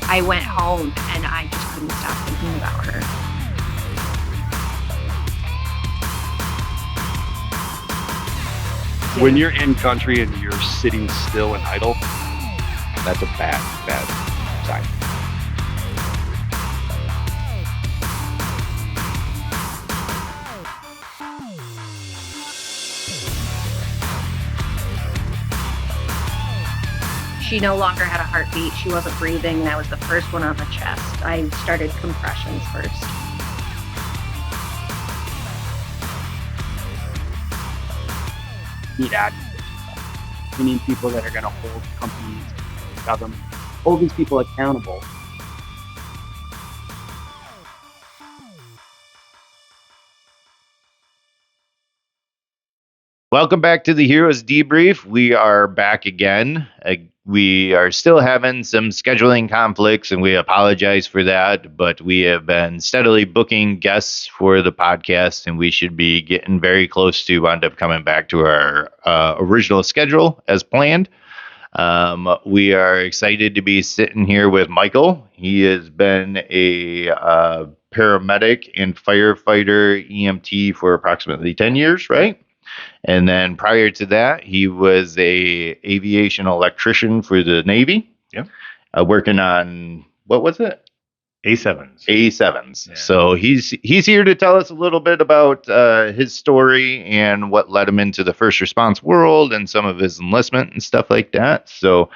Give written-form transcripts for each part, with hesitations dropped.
I went home and I just couldn't stop thinking about her. When you're in country and you're sitting still and idle, that's a bad sign. She no longer had a heartbeat. She wasn't breathing. And I was the first one on the chest. I started compressions first. Need advocates. We need people that are going to hold companies, government, hold these people accountable. Welcome back to the Heroes Debrief. We are back again. We are still having some scheduling conflicts, and we apologize for that, but we have been steadily booking guests for the podcast, and we should be getting very close to wind up coming back to our original schedule as planned. We are excited to be sitting here with Michael. He has been a paramedic and firefighter EMT for approximately 10 years, right? And then prior to that, he was a aviation electrician for the Navy. Yep. Working on, what was it? A7s. A7s. Yeah. So he's here to tell us a little bit about his story and what led him into the first response world and some of his enlistment and stuff like that. So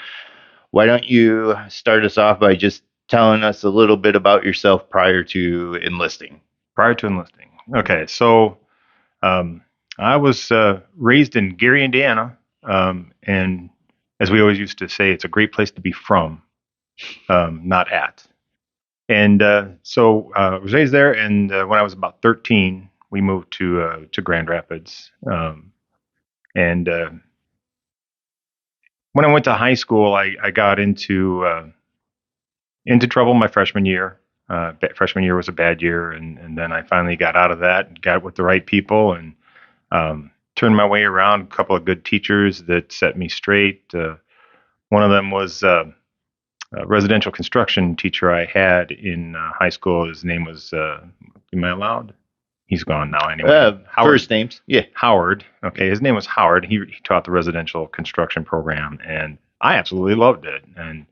why don't you start us off by just telling us a little bit about yourself prior to enlisting? Prior to enlisting. Okay, so I was raised in Gary, Indiana, and as we always used to say, it's a great place to be from, not at. And so I was raised there, and when I was about 13, we moved to Grand Rapids. And when I went to high school, I got into trouble my freshman year. Freshman year was a bad year, and then I finally got out of that and got with the right people and turned my way around. A couple of good teachers that set me straight. One of them was a residential construction teacher I had in high school. His name was, am I allowed? He's gone now anyway. First names. Yeah. Howard. Okay, his name was Howard. He taught the residential construction program, and I absolutely loved it. And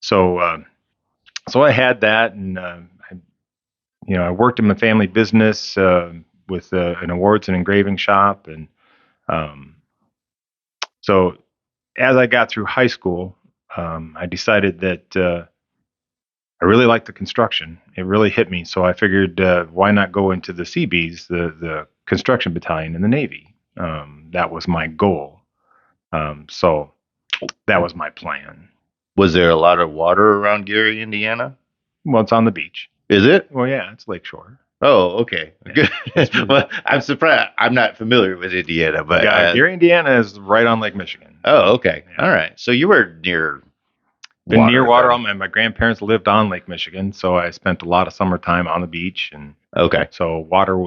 so I had that, and I worked in the family business with an awards and engraving shop, and so as I got through high school, I decided that I really liked the construction. It really hit me, so I figured why not go into the Seabees, the construction battalion in the Navy. That was my goal. So that was my plan. Was there a lot of water around Gary, Indiana? Well, it's on the beach. Is it? Well, yeah, it's lakeshore. Oh, okay. Good. Well, I'm surprised. I'm not familiar with Indiana, but Gary, Indiana is right on Lake Michigan. Oh, okay. Yeah. All right. So you were near Been near water. My grandparents lived on Lake Michigan, so I spent a lot of summertime on the beach, and okay. so water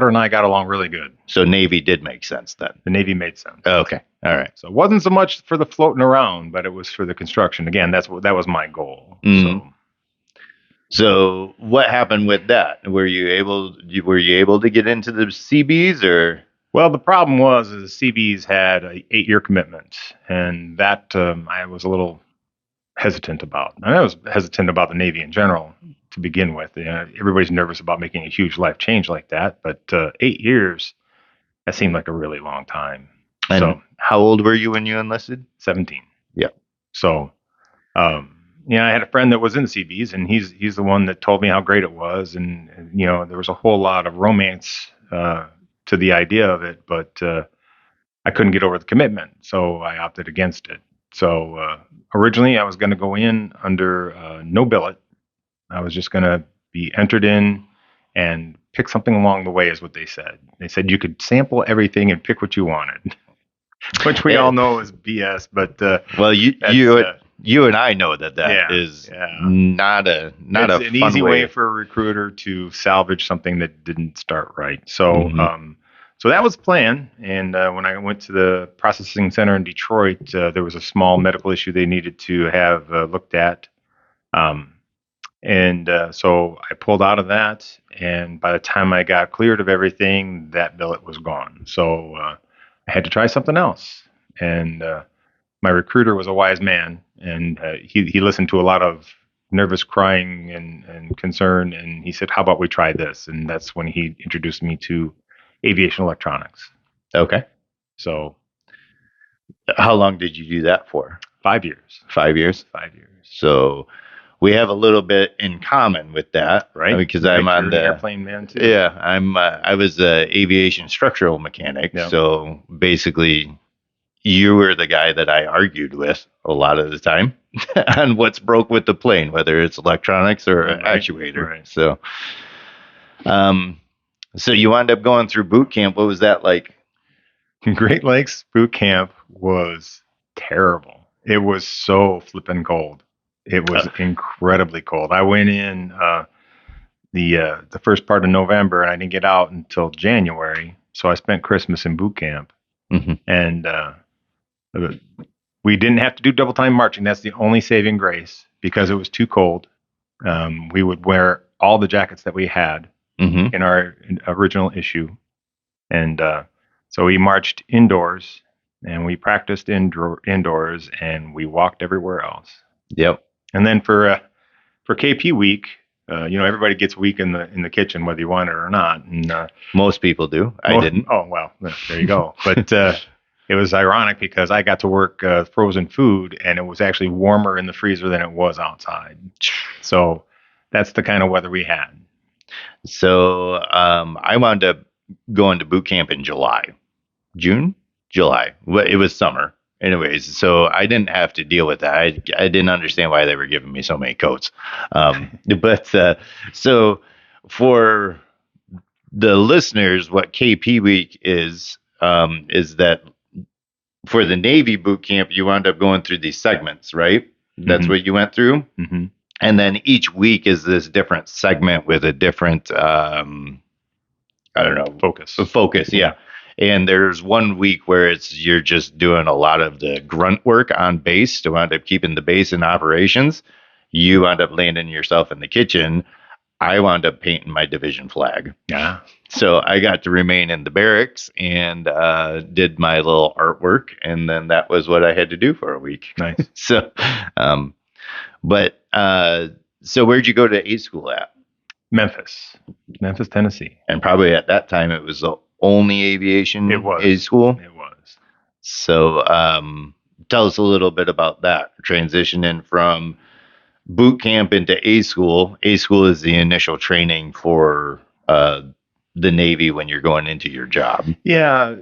and I got along really good. So Navy did make sense then. The Navy made sense. Okay. All right. So it wasn't so much for the floating around, but it was for the construction. Again, that was my goal. Mm. So what happened with that? Were you able to get into the CBs or? Well, the problem was the CBs had an 8-year commitment, and that I was a little hesitant about. I was hesitant about the Navy in general to begin with. Everybody's nervous about making a huge life change like that, but 8 years, that seemed like a really long time. And so, how old were you when you enlisted? 17. Yeah. So, I had a friend that was in the CBs, and he's the one that told me how great it was, and there was a whole lot of romance to the idea of it, but I couldn't get over the commitment, so I opted against it. So originally, I was going to go in under no billet. I was just going to be entered in and pick something along the way, is what they said. They said you could sample everything and pick what you wanted, which we all know is BS. But well, you and I know that is not a it's an fun easy way for a recruiter to salvage something that didn't start right. So so that was the plan. And when I went to the processing center in Detroit, there was a small medical issue they needed to have looked at. So I pulled out of that, and by the time I got cleared of everything, that billet was gone. So I had to try something else. And my recruiter was a wise man, and he listened to a lot of nervous crying and concern, and he said, "How about we try this?" And that's when he introduced me to aviation electronics. Okay. So How long did you do that for? 5 years. 5 years. 5 years. So we have a little bit in common with that, Right? Because I'm Right, on you're the an airplane man too. yeah, I was a aviation structural mechanic. Yeah. So basically, you were the guy that I argued with a lot of the time on what's broke with the plane, whether it's electronics or Right, actuator. right. So, so you wound up going through boot camp. What was that like? Great Lakes boot camp was terrible. It was so flippin' cold. It was incredibly cold. I went in the first part of November, and I didn't get out until January. So I spent Christmas in boot camp, Mhm. and we didn't have to do double time marching. That's the only saving grace because it was too cold. We would wear all the jackets that we had Mhm. in our original issue, and so we marched indoors, and we practiced indoors, and we walked everywhere else. Yep. And then for KP week, everybody gets a week in the kitchen, whether you want it or not. And Most people do. I didn't. Oh well, there you go. But it was ironic because I got to work frozen food, and it was actually warmer in the freezer than it was outside. So that's the kind of weather we had. So I wound up going to boot camp in July. Well, it was summer. Anyways, so I didn't have to deal with that. I didn't understand why they were giving me so many coats. But so for the listeners, what KP week is that for the Navy boot camp, you wound up going through these segments, right? That's Mhm. what you went through. Mm-hmm. And then each week is this different segment with a different, I don't know, Focus. Yeah. And there's one week where you're just doing a lot of the grunt work on base to wind up keeping the base in operations. You wound up landing yourself in the kitchen. I wound up painting my division flag. Yeah. So I got to remain in the barracks and did my little artwork. And then that was what I had to do for a week. Nice. So, so where'd you go to A school at? Memphis, Tennessee. And probably at that time it was the only aviation It was. A school. It was. So tell us a little bit about that transitioning from boot camp into A school. A school is the initial training for the Navy when you're going into your job. Yeah.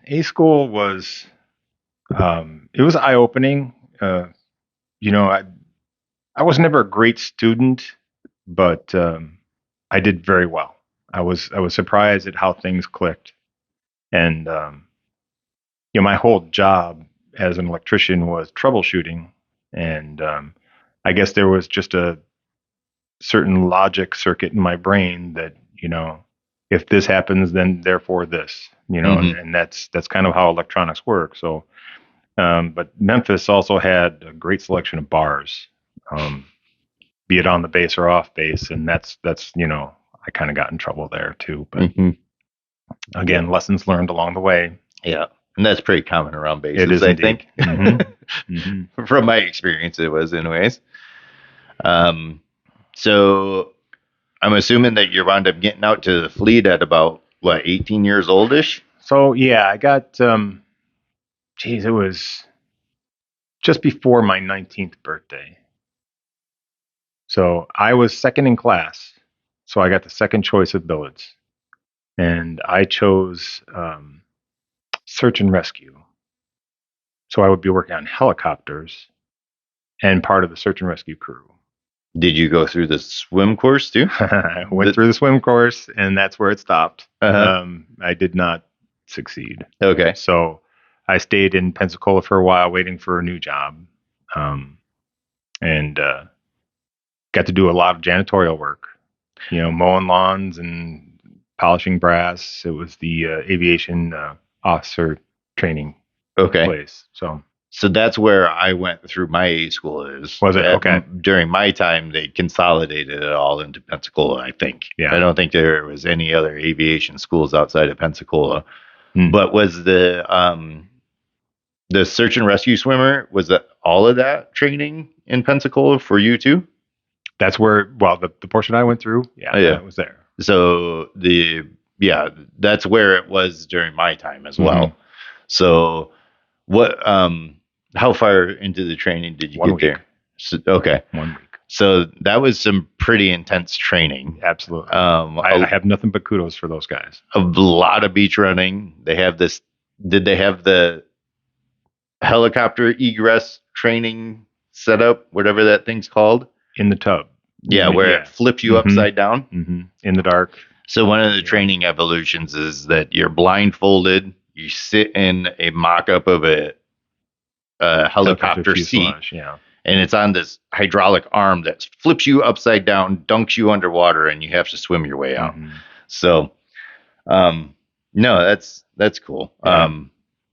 A school was it was eye opening. I was never a great student, but I did very well. I was surprised at how things clicked, and my whole job as an electrician was troubleshooting, and I guess there was just a certain logic circuit in my brain that if this happens, then therefore this, Mhm. and that's kind of how electronics work. So, but Memphis also had a great selection of bars. Be it on the base or off base, and that's I kind of got in trouble there too. But Mhm. again, lessons learned along the way. Yeah, and that's pretty common around bases. It is I indeed. think. Mhm. From my experience, it was, anyways. So I'm assuming that you wound up getting out to the fleet at about 18 years oldish. So yeah, I got it was just before my 19th birthday. So I was second in class. So I got the second choice of billets, and I chose search and rescue. So I would be working on helicopters and part of the search and rescue crew. Did you go through the swim course too? I went through the swim course, and that's where it stopped. Uh-huh. I did not succeed. Okay. So I stayed in Pensacola for a while, waiting for a new job, and got to do a lot of janitorial work. Mowing lawns and polishing brass. It was the aviation officer training Okay. place. So So that's where I went through my A school is. Was it? Okay. During my time, they consolidated it all into Pensacola, I think. Yeah. I don't think there was any other aviation schools outside of Pensacola. Hmm. But was the search and rescue swimmer, was that all of that training in Pensacola for you too? That's where, well, the portion I went through, Oh, yeah. that was there. So that's where it was during my time as well. Mhm. So what how far into the training did you 1 get week. there? So, okay. 1 week. So that was some pretty intense training. Absolutely. I I have nothing but kudos for those guys. A lot of beach running. They have this. Did they have the helicopter egress training set up, whatever that thing's called? In the tub. Yeah, where it flipped you Mhm. upside down. Mm-hmm. In the dark. So one of the training evolutions is that you're blindfolded. You sit in a mock-up of a helicopter seat, fuselage, yeah. and it's on this hydraulic arm that flips you upside down, dunks you underwater, and you have to swim your way out. Mhm. So, no, that's cool. Yeah.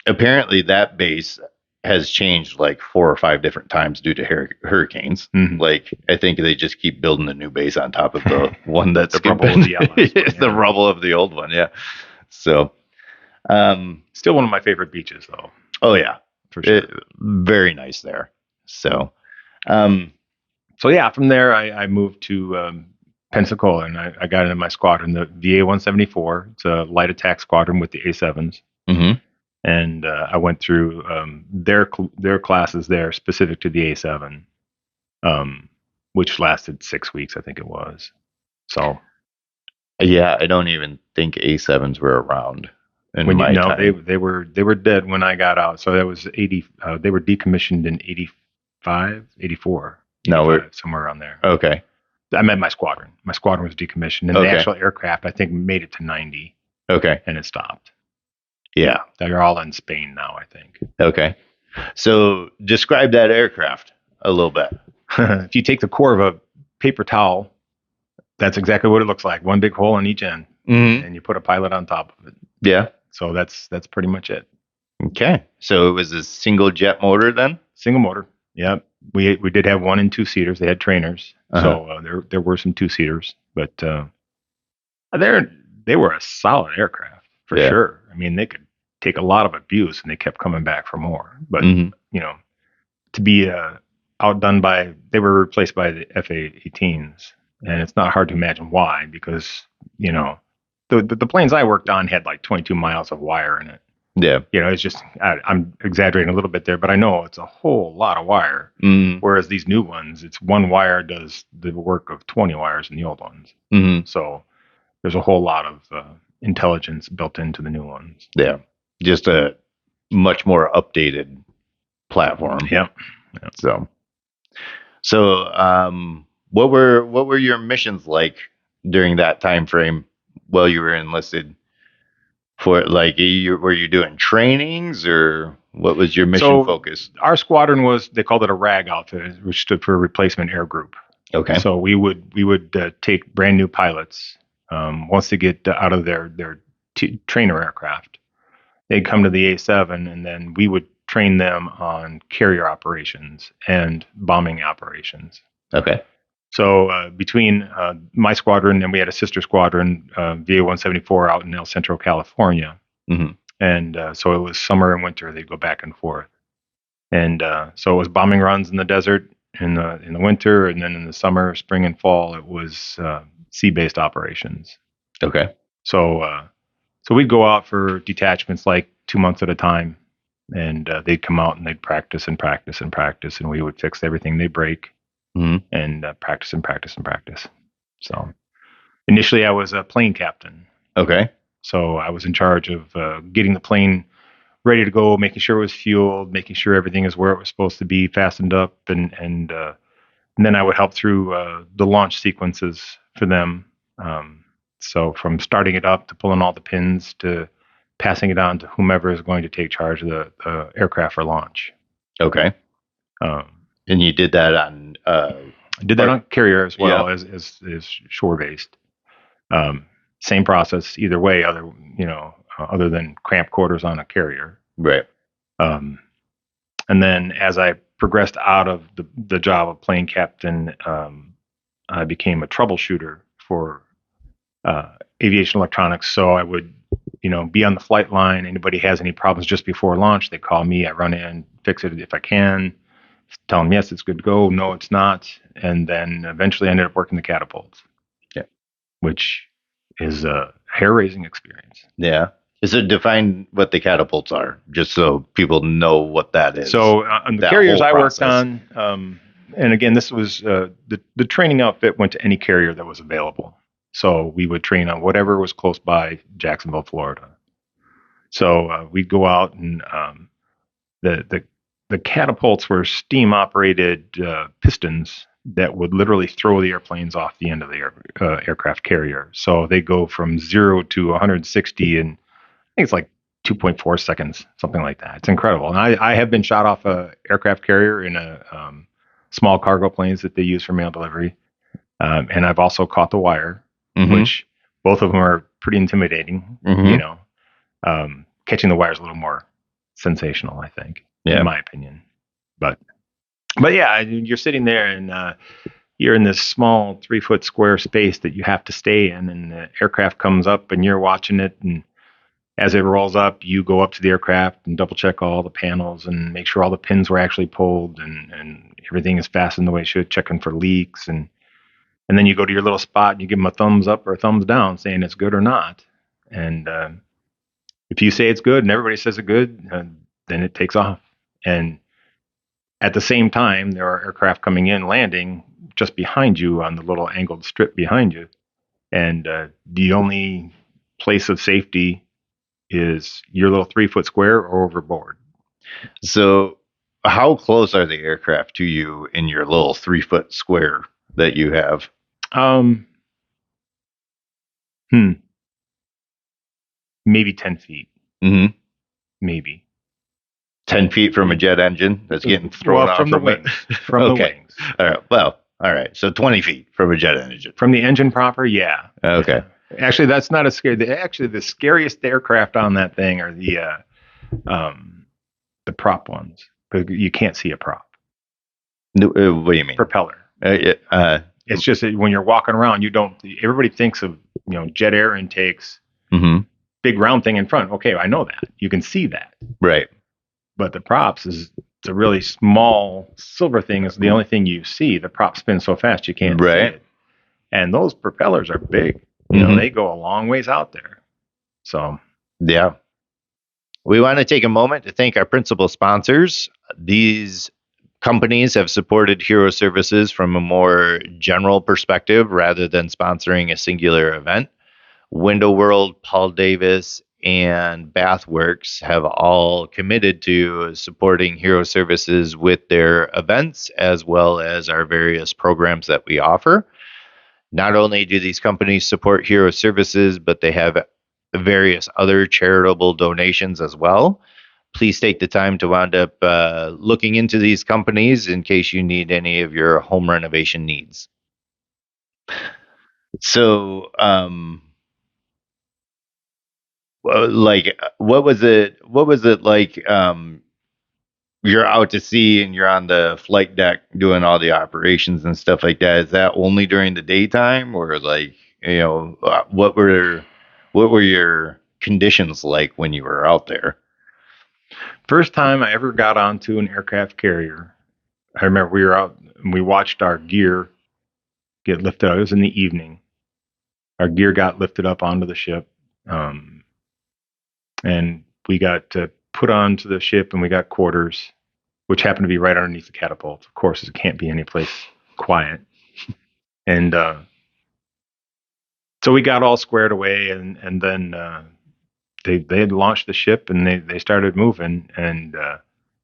Apparently, that base has changed like 4 or 5 different times due to hurricanes. Mhm. Like, I think they just keep building a new base on top of the one that's The rubble of the last one, the yeah. rubble of the old one. Yeah. So, Still one of my favorite beaches, though, oh yeah, for sure. very nice there. So, So yeah, from there I moved to Pensacola, and I got into my squadron, the VA 174. It's a light attack squadron with the A7s, mhm. and I went through their classes there specific to the A7, which lasted 6 weeks, I think it was. So Yeah, I don't even think A7s were around in when my time. they were dead when I got out. So that was 80. They were decommissioned in 85, 84. No, we're 85, somewhere around there. okay. I meant my squadron. My squadron was decommissioned, and Okay. the actual aircraft, I think, made it to 90, Okay. and it stopped. Yeah. They're all in Spain now, I think. Okay. So describe that aircraft a little bit. If you take the core of a paper towel, that's exactly what it looks like. One big hole in each end, Mm-hmm. and you put a pilot on top of it. Yeah. So that's pretty much it. Okay. So it was a single jet motor then? Single motor. Yep. We did have 1 and 2 seaters. They had trainers, so there were some 2 seaters, but they were a solid aircraft for Yeah. sure. I mean, they could take a lot of abuse, and they kept coming back for more. But Mhm. to be outdone by, they were replaced by the FA-18s, and it's not hard to imagine why, because the planes I worked on had like 22 miles of wire in it. Yeah. It's just, I'm exaggerating a little bit there, but I know it's a whole lot of wire. Mm-hmm. Whereas these new ones, it's one wire does the work of 20 wires in the old ones. Mm-hmm. So there's a whole lot of intelligence built into the new ones. Yeah. Just a much more updated platform. Yep. So, what were your missions like during that time frame while you were enlisted? For like, were you doing trainings, or what was your mission focus? Our squadron they called it a RAG outfit, which stood for Replacement Air Group. Okay. So we would take brand new pilots once they get out of their trainer aircraft. They'd come to the A7, and then we would train them on carrier operations and bombing operations. Okay. So between my squadron and we had a sister squadron, VA 174, out in El Centro, California. Mm-hmm. And so it was summer and winter. They'd go back and forth. And so it was bombing runs in the desert in the winter, and then in the summer, spring, and fall, it was sea-based operations. Okay. So we'd go out for detachments like 2 months at a time, and they'd come out and they'd practice and practice and practice, and we would fix everything they break. Mm-hmm. And practice and practice and practice. So initially I was a plane captain. Okay. So I was in charge of getting the plane ready to go, making sure it was fueled, making sure everything is where it was supposed to be, fastened up, and then I would help through the launch sequences for them. So from starting it up to pulling all the pins to passing it on to whomever is going to take charge of the aircraft for launch. Okay. And you did that on I did that on carrier as well as shore based. Same process either way, other than cramped quarters on a carrier. Right. And then as I progressed out of the job of plane captain, I became a troubleshooter for aviation electronics. So I would, be on the flight line. Anybody has any problems just before launch, they call me. I run in, fix it if I can. Tell them yes, it's good to go. No, it's not. And then eventually I ended up working the catapults. Yeah. Which is a hair-raising experience. Yeah. So define what the catapults are, just so people know what that is. So on the that carriers whole I worked process. on, and again, this was the training outfit went to any carrier that was available. So we would train on whatever was close by Jacksonville, Florida. So we'd go out and the catapults were steam operated pistons that would literally throw the airplanes off the end of the aircraft carrier. So they go from 0 to 160 in, I think it's like 2.4 seconds, something like that. It's incredible. And I have been shot off a aircraft carrier in a small cargo planes that they use for mail delivery. And I've also caught the wire, which both of them are pretty intimidating. Catching the wire is a little more sensational, I think, in my opinion. But yeah, you're sitting there and you're in this small 3-foot square space that you have to stay in, and the aircraft comes up and you're watching it, and as it rolls up, you go up to the aircraft and double check all the panels and make sure all the pins were actually pulled and everything is fastened the way it should, checking for leaks, and then you go to your little spot and you give them a thumbs up or a thumbs down saying it's good or not. And if you say it's good and everybody says it's good, then it takes off. And at the same time, there are aircraft coming in, landing just behind you on the little angled strip behind you. And the only place of safety is your little 3-foot square or overboard. So how close are the aircraft to you in your little 3-foot square that you have? Maybe 10 feet. Mm-hmm. Maybe. 10 feet from a jet engine that's getting thrown off from the wings. From the wings. All right. Well, all right. So 20 feet from a jet engine. From the engine proper, yeah. Okay. Actually, that's not as scary. Actually, the scariest aircraft on that thing are the prop ones. But you can't see a prop. What do you mean? Propeller. It's just that when you're walking around, you don't. Everybody thinks of jet air intakes, big round thing in front. Okay, I know that. You can see that. Right. But the props is a really small silver thing. Is the only thing you see. The prop spins so fast you can't see it. And those propellers are big. They go a long ways out there. So yeah. We want to take a moment to thank our principal sponsors. These companies have supported Hero Services from a more general perspective rather than sponsoring a singular event. Window World, Paul Davis, and Bathworks have all committed to supporting Hero Services with their events as well as our various programs that we offer. Not only do these companies support Hero Services, but they have various other charitable donations as well. Please take the time to wind up looking into these companies in case you need any of your home renovation needs. So, what was it like? You're out to sea and you're on the flight deck doing all the operations and stuff like that. Is that only during the daytime, or what were your conditions like when you were out there? First time I ever got onto an aircraft carrier, I remember we were out and we watched our gear get lifted up. It was in the evening. Our gear got lifted up onto the ship, and we got put onto the ship, and we got quarters, which happened to be right underneath the catapult. Of course, it can't be any place quiet. And so we got all squared away, and then they had launched the ship, and they started moving, and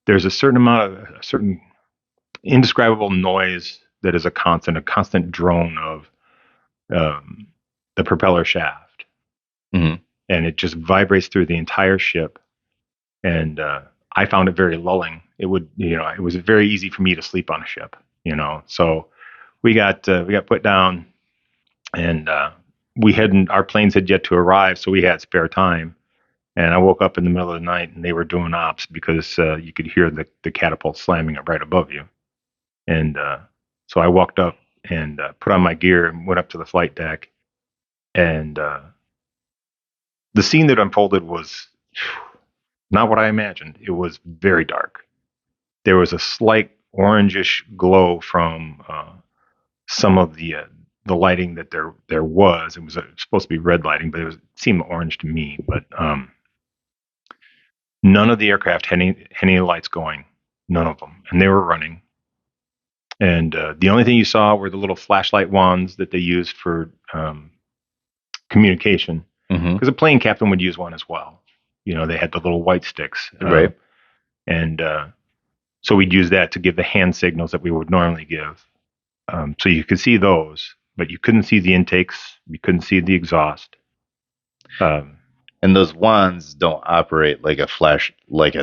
there's a certain indescribable noise that is a constant drone of the propeller shaft, and it just vibrates through the entire ship. And I found it very lulling. It was very easy for me to sleep on a ship, So we got put down, and our planes had yet to arrive, so we had spare time. And I woke up in the middle of the night and they were doing ops because you could hear the catapult slamming right above you. And so I walked up and put on my gear and went up to the flight deck. And the scene that unfolded was not what I imagined. It was very dark. There was a slight orangish glow from some of the lighting that there was. It was supposed to be red lighting, but it seemed orange to me. But none of the aircraft had any lights going. None of them, and they were running. And the only thing you saw were the little flashlight wands that they used for communication, because a plane captain would use one as well. They had the little white sticks, Right. And so we'd use that to give the hand signals that we would normally give. So you could see those, but you couldn't see the intakes. You couldn't see the exhaust. And those wands don't operate like a flash, like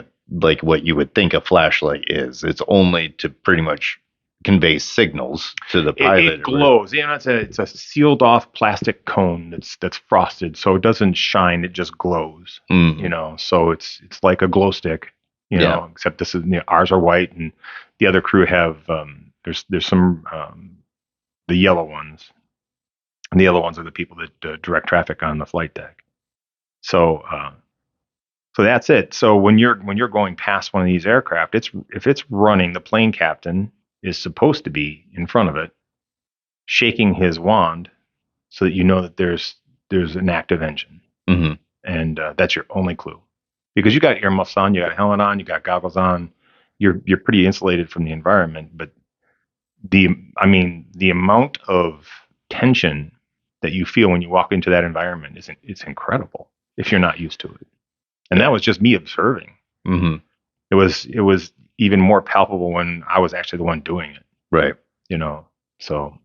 what you would think a flashlight is. It's only to pretty much convey signals to the pilot. It glows. It's a sealed off plastic cone that's frosted, so it doesn't shine. It just glows. So it's like a glow stick. Except this is ours are white, and the other crew have there's some the yellow ones, and the yellow ones are the people that direct traffic on the flight deck. So that's it. So when you're going past one of these aircraft, if it's running, the plane captain is supposed to be in front of it, shaking his wand, so that you know that there's an active engine, and that's your only clue. Because you got earmuffs on, you got a helmet on, you got goggles on, you're pretty insulated from the environment. But the amount of tension that you feel when you walk into that environment it's incredible if you're not used to it. And that was just me observing. It was even more palpable when I was actually the one doing it. Right. So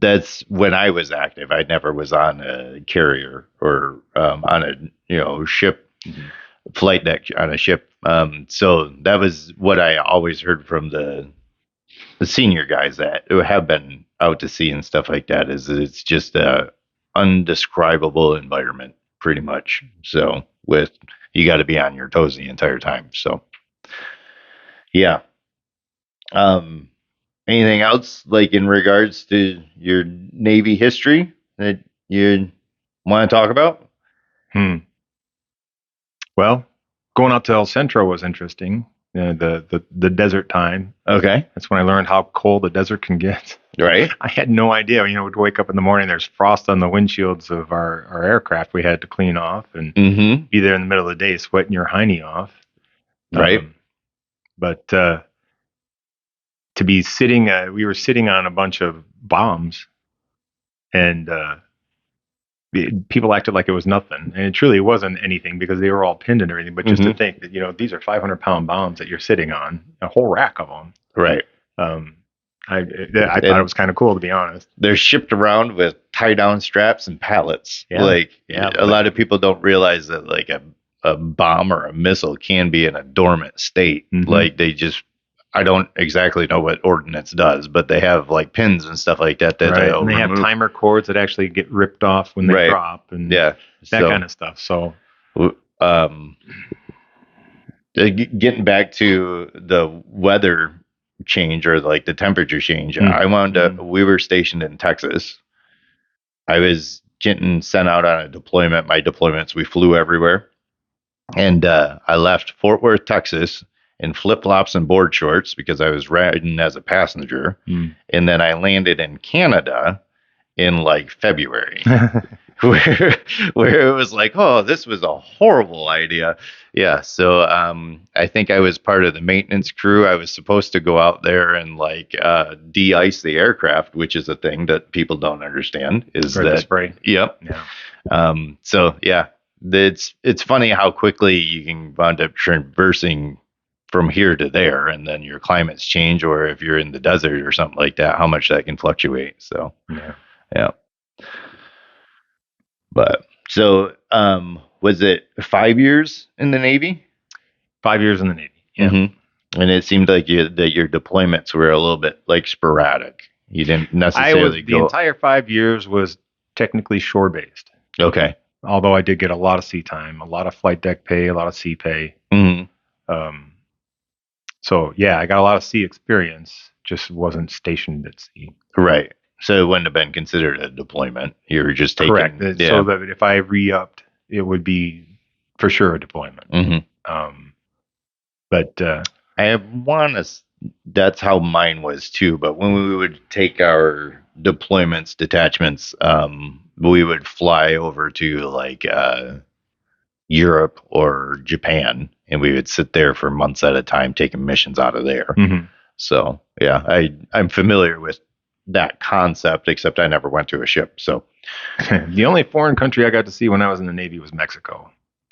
that's when I was active. I never was on a carrier or on a ship, flight deck on a ship. So that was what I always heard from the senior guys that have been out to sea and stuff like that, is that it's just a undescribable environment pretty much. So you got to be on your toes the entire time. So yeah. Anything else like in regards to your Navy history that you want to talk about? Well, going out to El Centro was interesting. The desert time. Okay. That's when I learned how cold the desert can get. Right. I had no idea. We'd wake up in the morning, there's frost on the windshields of our aircraft we had to clean off, and be there in the middle of the day sweating your hiney off. Right. But to be sitting, we were sitting on a bunch of bombs, and people acted like it was nothing, and it truly wasn't anything because they were all pinned and everything. But just to think that these are 500-pound bombs that you're sitting on, a whole rack of them. Right. I thought it was kind of cool, to be honest. They're shipped around with tie-down straps and pallets. Yeah. A lot of people don't realize that like a bomb or a missile can be in a dormant state. Like I don't exactly know what ordnance does, but they have like pins and stuff like that. Right. And they have timer cords that actually get ripped off when they drop, and that kind of stuff. So, getting back to the weather change or like the temperature change, we were stationed in Texas. I was getting sent out on a deployment. My deployments, we flew everywhere. And I left Fort Worth, Texas, in flip-flops and board shorts because I was riding as a passenger. And then I landed in Canada in like February, where it was like, oh, this was a horrible idea. Yeah. So I think I was part of the maintenance crew. I was supposed to go out there and like de-ice the aircraft, which is a thing that people don't understand. Is that spray? Yep. Yeah. So yeah, it's funny how quickly you can wind up traversing from here to there, and then your climates change, or if you're in the desert or something like that, how much that can fluctuate. So yeah. But so was it 5 years in the Navy? 5 years in the Navy. Yeah. And it seemed like that your deployments were a little bit like sporadic. You didn't necessarily the entire 5 years was technically shore based. Okay. although I did get a lot of sea time, a lot of flight deck pay, a lot of sea pay. Mhm. So yeah, I got a lot of sea experience, just wasn't stationed at sea. Right. So it wouldn't have been considered a deployment. You were just taking. Correct. Yeah. So that if I re-upped, it would be for sure a deployment. Mhm. But I want to. That's how mine was too. But when we would take our deployments, detachments, we would fly over to like Europe or Japan, and we would sit there for months at a time taking missions out of there. mhm. So yeah, I'm familiar with that concept, except I never went to a ship. So The only foreign country I got to see when I was in the Navy was Mexico.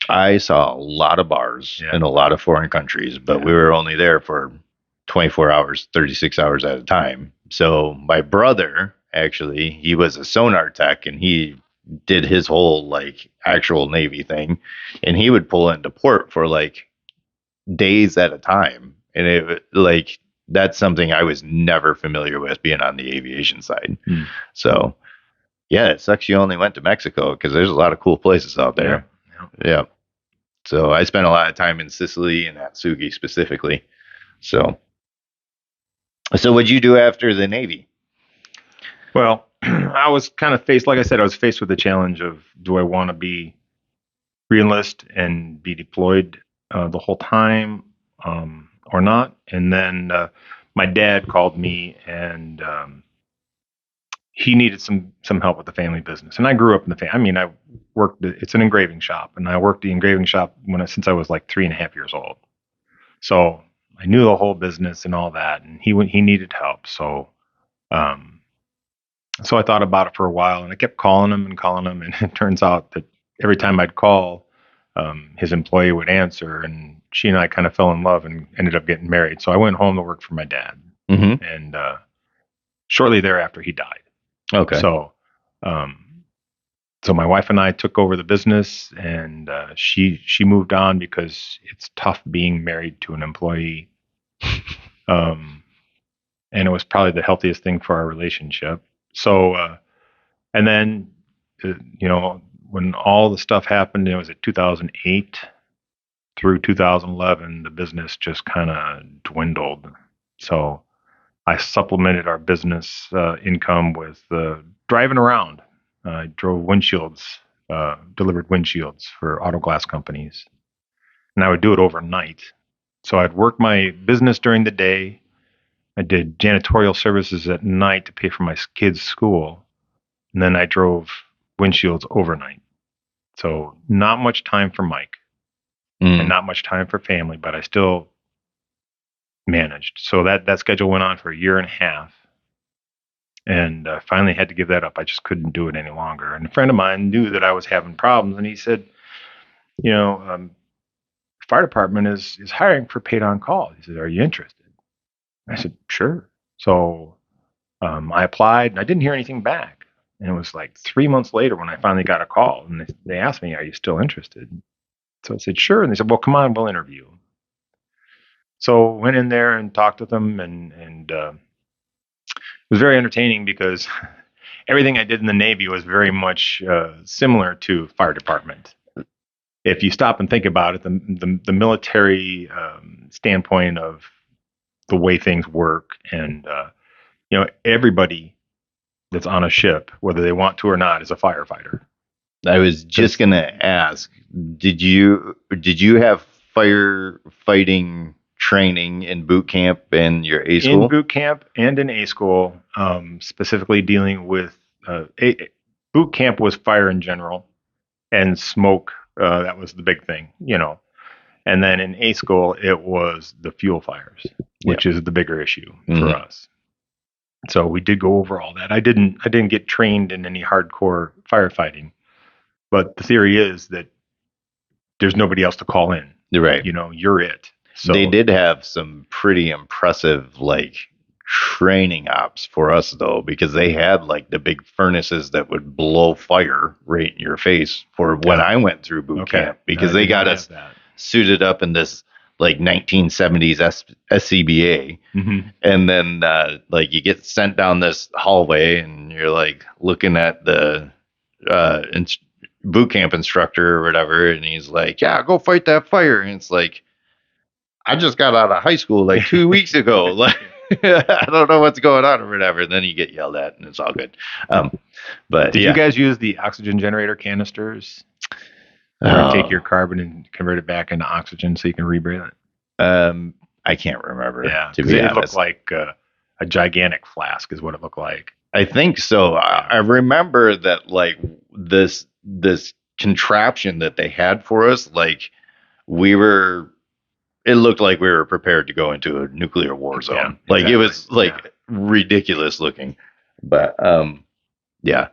I saw a lot of bars Yeah. in a lot of foreign countries, but we were only there for 24 hours, 36 hours at a time. So my brother, actually, he was a sonar tech, and he did his whole like actual Navy thing, and he would pull into port for like days at a time. And it like that's something I was never familiar with being on the aviation side. Hmm. So yeah, it sucks you only went to Mexico because there's a lot of cool places out there. Yeah. So I spent a lot of time in Sicily and Atsugi specifically. So what'd you do after the Navy? Well, I was kind of faced, like I said, I was faced with the challenge of, do I want to be re-enlist and be deployed the whole time or not? And then my dad called me, and he needed some help with the family business. And I grew up in the family. I mean, I worked. It's an engraving shop, and I worked the engraving shop since I was like 3.5 years old. So I knew the whole business and all that, and he needed help. So I thought about it for a while, and I kept calling him, and it turns out that every time I'd call, his employee would answer, and she and I kind of fell in love and ended up getting married. So I went home to work for my dad, Mm-hmm. and shortly thereafter he died. Okay. So my wife and I took over the business, and she moved on because it's tough being married to an employee. And it was probably the healthiest thing for our relationship. So, and then, when all the stuff happened, it was at 2008 through 2011, the business just kind of dwindled. So I supplemented our business income with driving around. I drove windshields, delivered windshields for auto glass companies, and I would do it overnight. So I'd work my business during the day. I did janitorial services at night to pay for my kids' school, and then I drove windshields overnight. So not much time for Mike and not much time for family, but I still managed. So that schedule went on for a year and a half, and finally had to give that up. I just couldn't do it any longer. And a friend of mine knew that I was having problems, and he said, fire department is hiring for paid on call. He said, "Are you interested?" I said, "Sure." So I applied, and I didn't hear anything back. And it was like 3 months later when I finally got a call, and they asked me, "Are you still interested?" So I said, "Sure." And they said, "Well, come on, we'll interview." So went in there and talked with them, and it was very entertaining because everything I did in the Navy was very much similar to fire department. If you stop and think about it, the military standpoint of the way things work, and everybody that's on a ship, whether they want to or not, is a firefighter. I was just gonna ask, did you have firefighting training in boot camp and your A school? In boot camp and in A school, specifically dealing with boot camp was fire in general, and smoke. That was the big thing, And then in A school, it was the fuel fires, which is the bigger issue for us. So we did go over all that. I didn't get trained in any hardcore firefighting, but the theory is that there's nobody else to call in. Right. You're it. So they did have some pretty impressive training ops for us though, because they had the big furnaces that would blow fire right in your face for when I went through boot camp, because they got us suited up in this 1970s SCBA, and then you get sent down this hallway, and you're looking at the boot camp instructor or whatever, and he's like, "Yeah, go fight that fire." And it's like, I just got out of high school like 2 weeks ago. Like, I don't know what's going on or whatever. And then you get yelled at, and it's all good. But Did yeah. you guys use the oxygen generator canisters? Or take your carbon and convert it back into oxygen so you can rebreathe it? I can't remember. Yeah, to because be it honest, looked like a gigantic flask is what it looked like. I think so. I remember that like this contraption that they had for us, like we were. It looked like we were prepared to go into a nuclear war zone. Yeah, like exactly. it was like ridiculous looking. But yeah.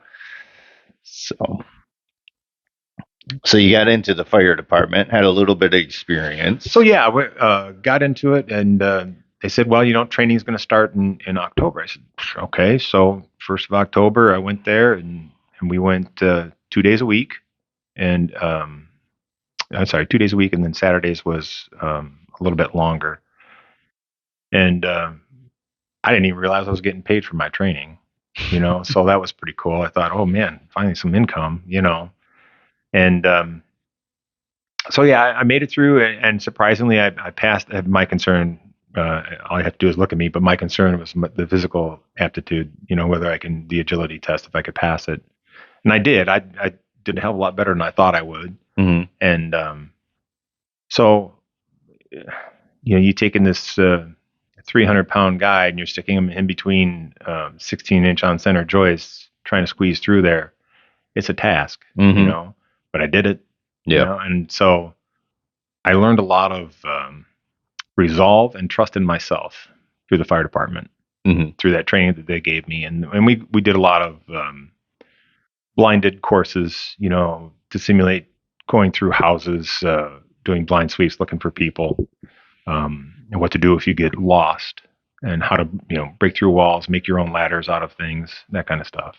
So you got into the fire department, had a little bit of experience. So yeah, we got into it, and they said, "Well, training is going to start in October." I said, "Okay." So 1st of October, I went there, and we went 2 days a week, and I'm sorry, 2 days a week, and then Saturdays was a little bit longer. And I didn't even realize I was getting paid for my training, so that was pretty cool. I thought, oh man, finally some income, and so yeah, I made it through, and surprisingly, I passed. My concern, all you have to do is look at me, but my concern was the physical aptitude, whether I can, the agility test, if I could pass it. And I did. I did a hell of a lot better than I thought I would. Mm-hmm. And so, you taking this 300-pound guy and you're sticking him in between 16-inch on center joists, trying to squeeze through there. It's a task, but I did it. Yeah. And so I learned a lot of resolve and trust in myself through the fire department, through that training that they gave me. And we did a lot of blinded courses, to simulate going through houses, doing blind sweeps, looking for people, and what to do if you get lost, and how to, break through walls, make your own ladders out of things, that kind of stuff.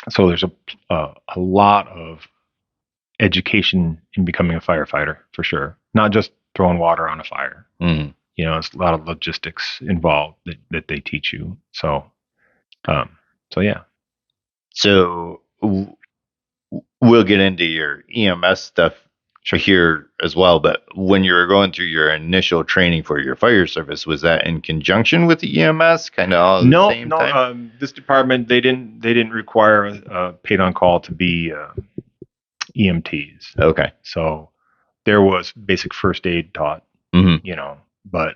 So there's a lot of education in becoming a firefighter, for sure. Not just throwing water on a fire. Mm-hmm. It's a lot of logistics involved that they teach you. So yeah. So we'll get into your EMS stuff here as well. But when you were going through your initial training for your fire service, was that in conjunction with the EMS, kind of all at the same time? This department, they didn't require a paid on call to be EMTs. Okay. So there was basic first aid taught, but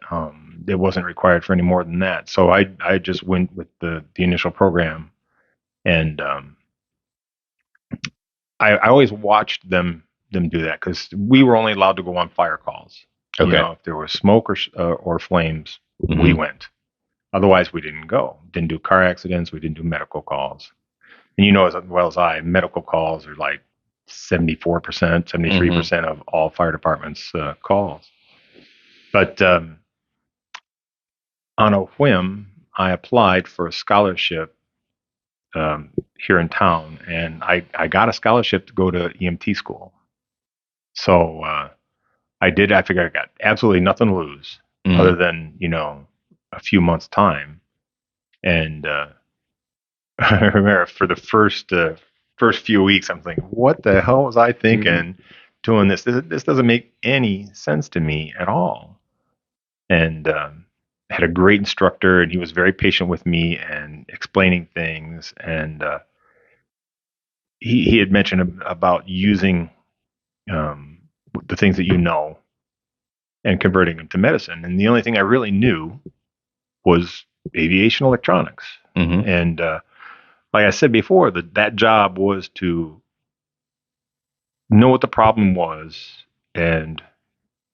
it wasn't required for any more than that. So I just went with the initial program, and I always watched them do that, because we were only allowed to go on fire calls. Okay. If there was smoke or flames, we went. Otherwise, we didn't go. Didn't do car accidents. We didn't do medical calls. And as well as I, medical calls are like 74%, 73% of all fire departments' calls. But on a whim, I applied for a scholarship here in town, and I got a scholarship to go to EMT school. So I did. I figured I got absolutely nothing to lose, other than a few months' time. And I remember for the first few weeks, I'm thinking, what the hell was I thinking doing this? This doesn't make any sense to me at all. And had a great instructor, and he was very patient with me and explaining things. And he had mentioned about using the things that and converting them to medicine. And the only thing I really knew was aviation electronics. And like I said before, that job was to know what the problem was, and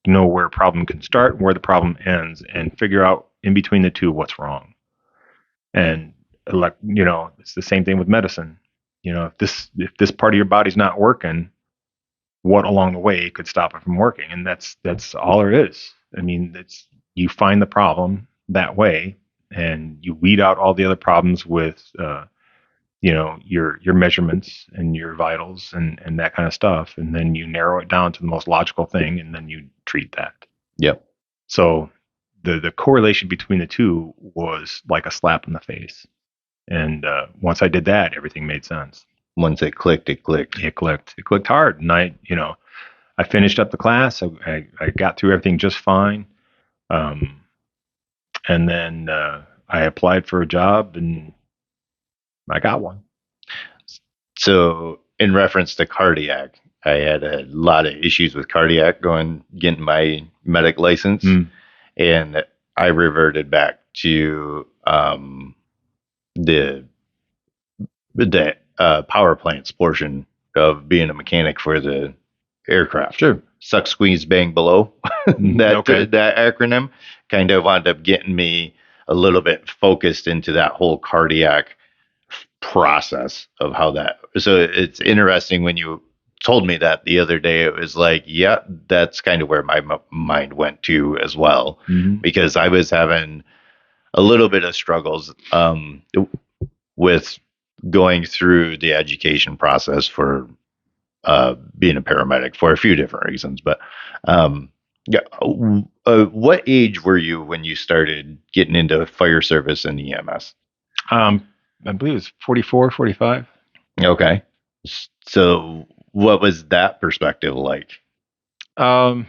know where a problem can start and where the problem ends, and figure out in between the two what's wrong. And it's the same thing with medicine. If this part of your body's not working, what along the way could stop it from working? And that's all there is. I mean, you find the problem that way, and you weed out all the other problems with your measurements and your vitals and that kind of stuff, and then you narrow it down to the most logical thing, and then you treat that. Yep. So the correlation between the two was like a slap in the face, and once I did that, everything made sense. Once it clicked, it clicked. It clicked. It clicked hard, and I finished up the class. I got through everything just fine. Um, and then I applied for a job, and I got one. So, in reference to cardiac, I had a lot of issues with cardiac getting my medic license, and I reverted back to the power plants portion of being a mechanic for the aircraft. Sure. Suck, squeeze, bang below. That acronym kind of wound up getting me a little bit focused into that whole cardiac process of how that. So it's interesting when you told me that the other day. It was like, yeah, that's kind of where my mind went to as well, because I was having a little bit of struggles with going through the education process for being a paramedic for a few different reasons. But yeah, what age were you when you started getting into fire service and EMS? I believe it was 44, 45. Okay. So what was that perspective like? A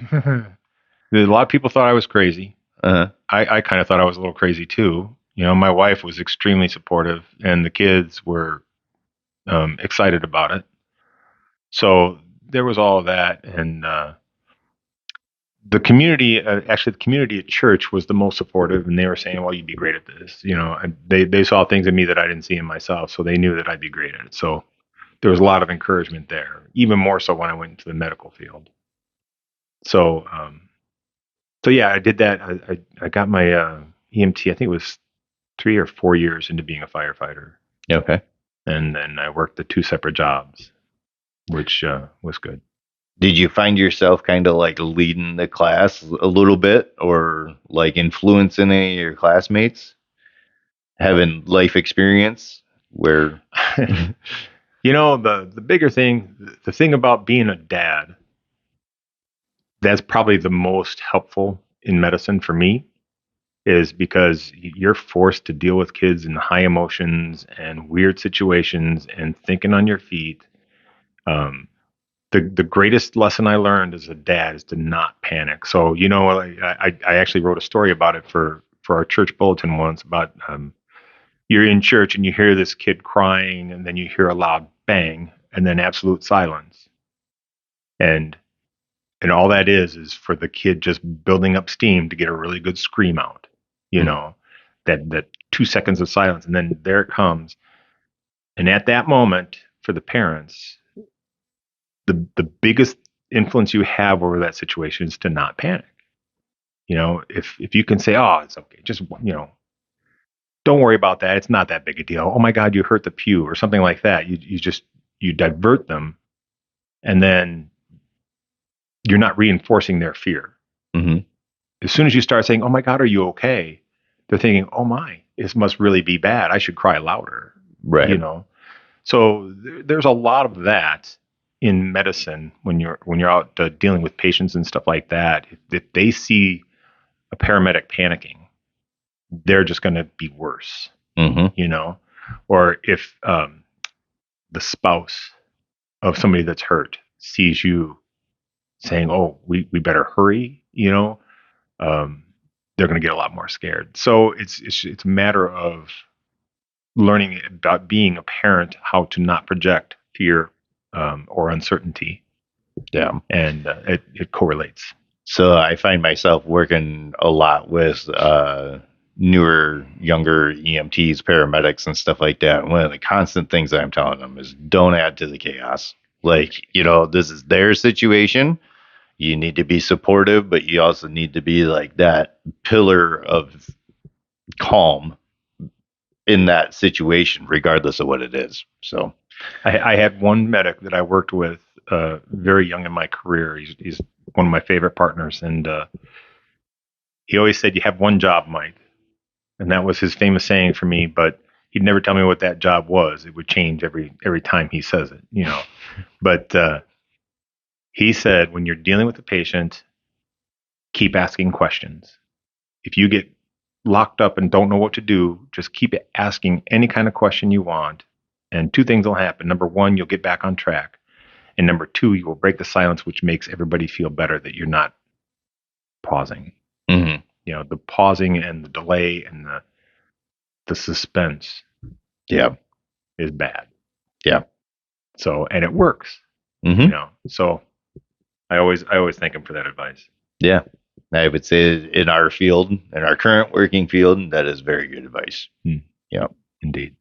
lot of people thought I was crazy. Uh-huh. I kind of thought I was a little crazy too. My wife was extremely supportive, and the kids were excited about it. So there was all of that, and the community, actually, the community at church was the most supportive, and they were saying, "Well, you'd be great at this." And they saw things in me that I didn't see in myself, so they knew that I'd be great at it. So there was a lot of encouragement there, even more so when I went into the medical field. So, so yeah, I did that. I got my EMT. I think it was 3 or 4 years into being a firefighter, Okay. and then I worked the 2 separate jobs, which was good. Did you find yourself kind of like leading the class a little bit, or like influencing any of your classmates having life experience where The bigger thing, the thing about being a dad, that's probably the most helpful in medicine for me, is because you're forced to deal with kids in high emotions and weird situations and thinking on your feet. The greatest lesson I learned as a dad is to not panic. So I actually wrote a story about it for our church bulletin once, about you're in church and you hear this kid crying, and then you hear a loud bang, and then absolute silence, and all that is for the kid just building up steam to get a really good scream out. That 2 seconds of silence, and then there it comes. And at that moment, for the parents, the biggest influence you have over that situation is to not panic. If you can say, "Oh, it's okay, just don't worry about that. It's not that big a deal. Oh my God, you hurt the pew," or something like that. You divert them, and then you're not reinforcing their fear. Mhm. As soon as you start saying, "Oh my God, are you okay?" They're thinking, "Oh my, this must really be bad. I should cry louder." Right. So there's a lot of that in medicine when you're out dealing with patients and stuff like that. If they see a paramedic panicking, they're just going to be worse. Or if the spouse of somebody that's hurt sees you saying, "Oh, we better hurry," they're going to get a lot more scared. So it's a matter of learning about being a parent, how to not project fear or uncertainty. Yeah. And it correlates. So I find myself working a lot with newer, younger EMTs, paramedics, and stuff like that. One of the constant things that I'm telling them is don't add to the chaos. Like, this is their situation. You need to be supportive, but you also need to be like that pillar of calm in that situation, regardless of what it is. So I had one medic that I worked with very young in my career. He's one of my favorite partners, and he always said, "You have one job, Mike," and that was his famous saying for me. But he'd never tell me what that job was. It would change every time he says it, But he said, when you're dealing with a patient, keep asking questions. If you get locked up and don't know what to do, just keep asking any kind of question you want, And two things will happen. Number one, you'll get back on track. And number two, you will break the silence, which makes everybody feel better that you're not pausing. Mm-hmm. The pausing and the delay and the suspense Yeah. is bad. Yeah. So, and it works, Mm-hmm. So I always thank him for that advice. Yeah. I would say in our field, in our current working field, that is very good advice. Yeah. Indeed.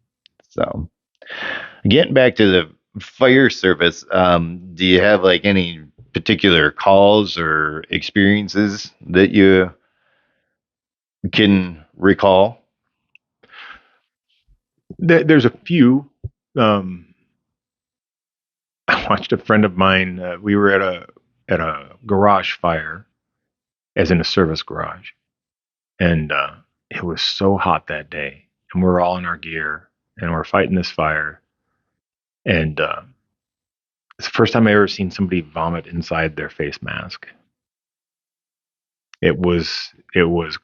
So getting back to the fire service, do you have like any particular calls or experiences that you can recall? There's a few. I watched a friend of mine. We were at a garage fire, as in a service garage, and it was so hot that day, and we're all in our gear, and we're fighting this fire, and it's the first time I ever seen somebody vomit inside their face mask. It was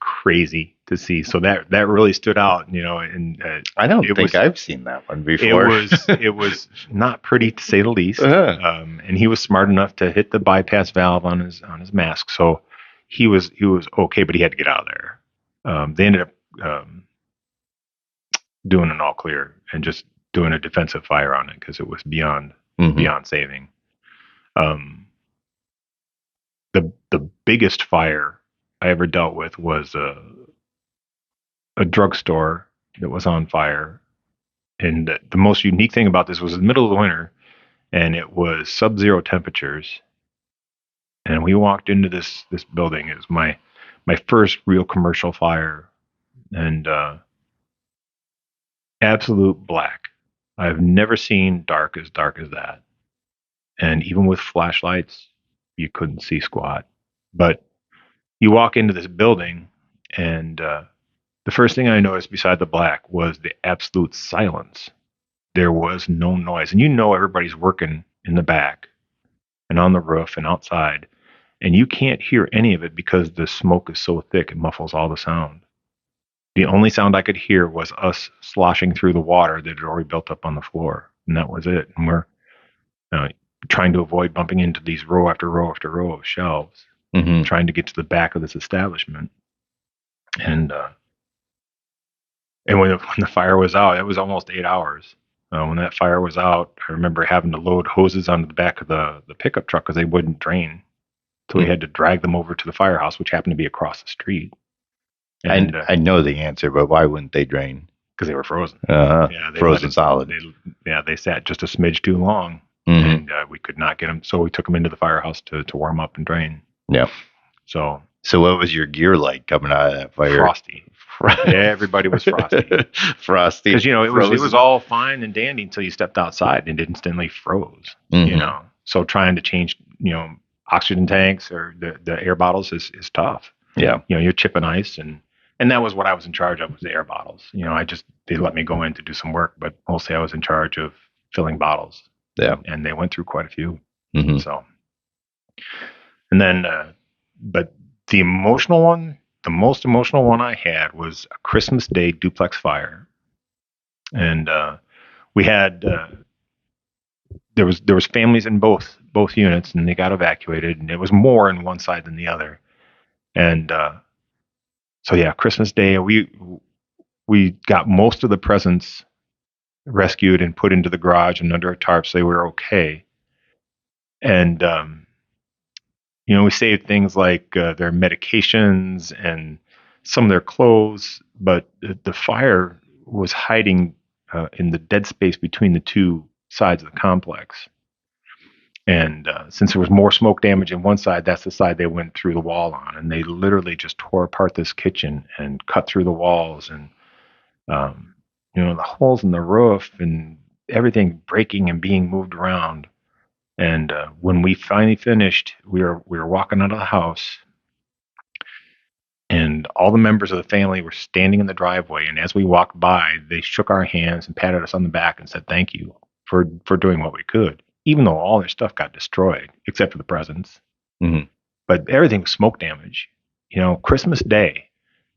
crazy to see. So that really stood out, and I don't think I've seen that one before. It was not pretty, to say the least. Uh-huh. And he was smart enough to hit the bypass valve on his mask, so he was okay, but he had to get out of there. They ended up doing an all clear and just doing a defensive fire on it because it was beyond saving. The biggest fire I ever dealt with was a drugstore that was on fire. And the most unique thing about this was in the middle of the winter, and it was sub-zero temperatures. And we walked into this building. It was my first real commercial fire, and absolute black. I've never seen dark as that. And even with flashlights, you couldn't see squat. But you walk into this building, and the first thing I noticed beside the black was the absolute silence. There was no noise. And everybody's working in the back and on the roof and outside, and you can't hear any of it because the smoke is so thick it muffles all the sound. The only sound I could hear was us sloshing through the water that had already built up on the floor, and that was it. And we're trying to avoid bumping into these row after row after row of shelves, trying to get to the back of this establishment. And when the fire was out, it was almost 8 hours. When that fire was out, I remember having to load hoses onto the back of the pickup truck because they wouldn't drain. So we had to drag them over to the firehouse, which happened to be across the street. And I know the answer, but why wouldn't they drain? Because they were frozen. Yeah, frozen solid. They sat just a smidge too long, and we could not get them. So we took them into the firehouse to warm up and drain. Yeah. So what was your gear like coming out of that fire? Frosty. Everybody was frosty. Frosty. Because it was all fine and dandy until you stepped outside and it instantly froze. So trying to change oxygen tanks or the air bottles is tough. Yeah. You're chipping ice, and that was what I was in charge of, was the air bottles. They let me go in to do some work, but mostly I was in charge of filling bottles. Yeah. And they went through quite a few. Mm-hmm. So, and then, but the most emotional one I had was a Christmas Day duplex fire. And we had, there was families in both units, and they got evacuated, and it was more in one side than the other. And so yeah, Christmas Day, we got most of the presents rescued and put into the garage and under a tarp, so they were okay. And we saved things like their medications and some of their clothes, but the fire was hiding in the dead space between the two sides of the complex. And since there was more smoke damage in one side, that's the side they went through the wall on. And they literally just tore apart this kitchen and cut through the walls, and the holes in the roof and everything breaking and being moved around. And when we finally finished, we were walking out of the house, and all the members of the family were standing in the driveway. And as we walked by, they shook our hands and patted us on the back and said, "Thank you for doing what we could," even though all their stuff got destroyed, except for the presents. Mm-hmm. But everything was smoke damage. Christmas Day,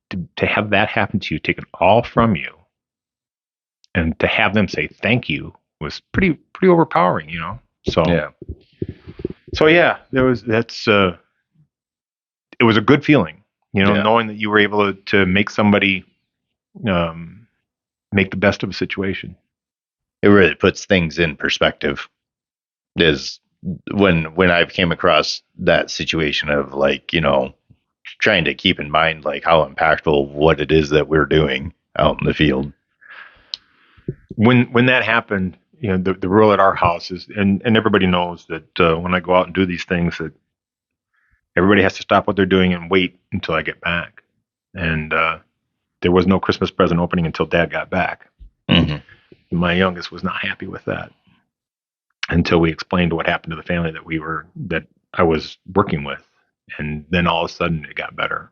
to have that happen to you, taken all from you, and to have them say thank you was pretty overpowering, So yeah, it was a good feeling, knowing that you were able to make somebody make the best of a situation. It really puts things in perspective. Is when I came across that situation of trying to keep in mind how impactful what it is that we're doing out in the field. When that happened, the rule at our house is, and everybody knows that when I go out and do these things, that everybody has to stop what they're doing and wait until I get back. And there was no Christmas present opening until Dad got back. Mm-hmm. My youngest was not happy with that until we explained what happened to the family that I was working with, and then all of a sudden it got better.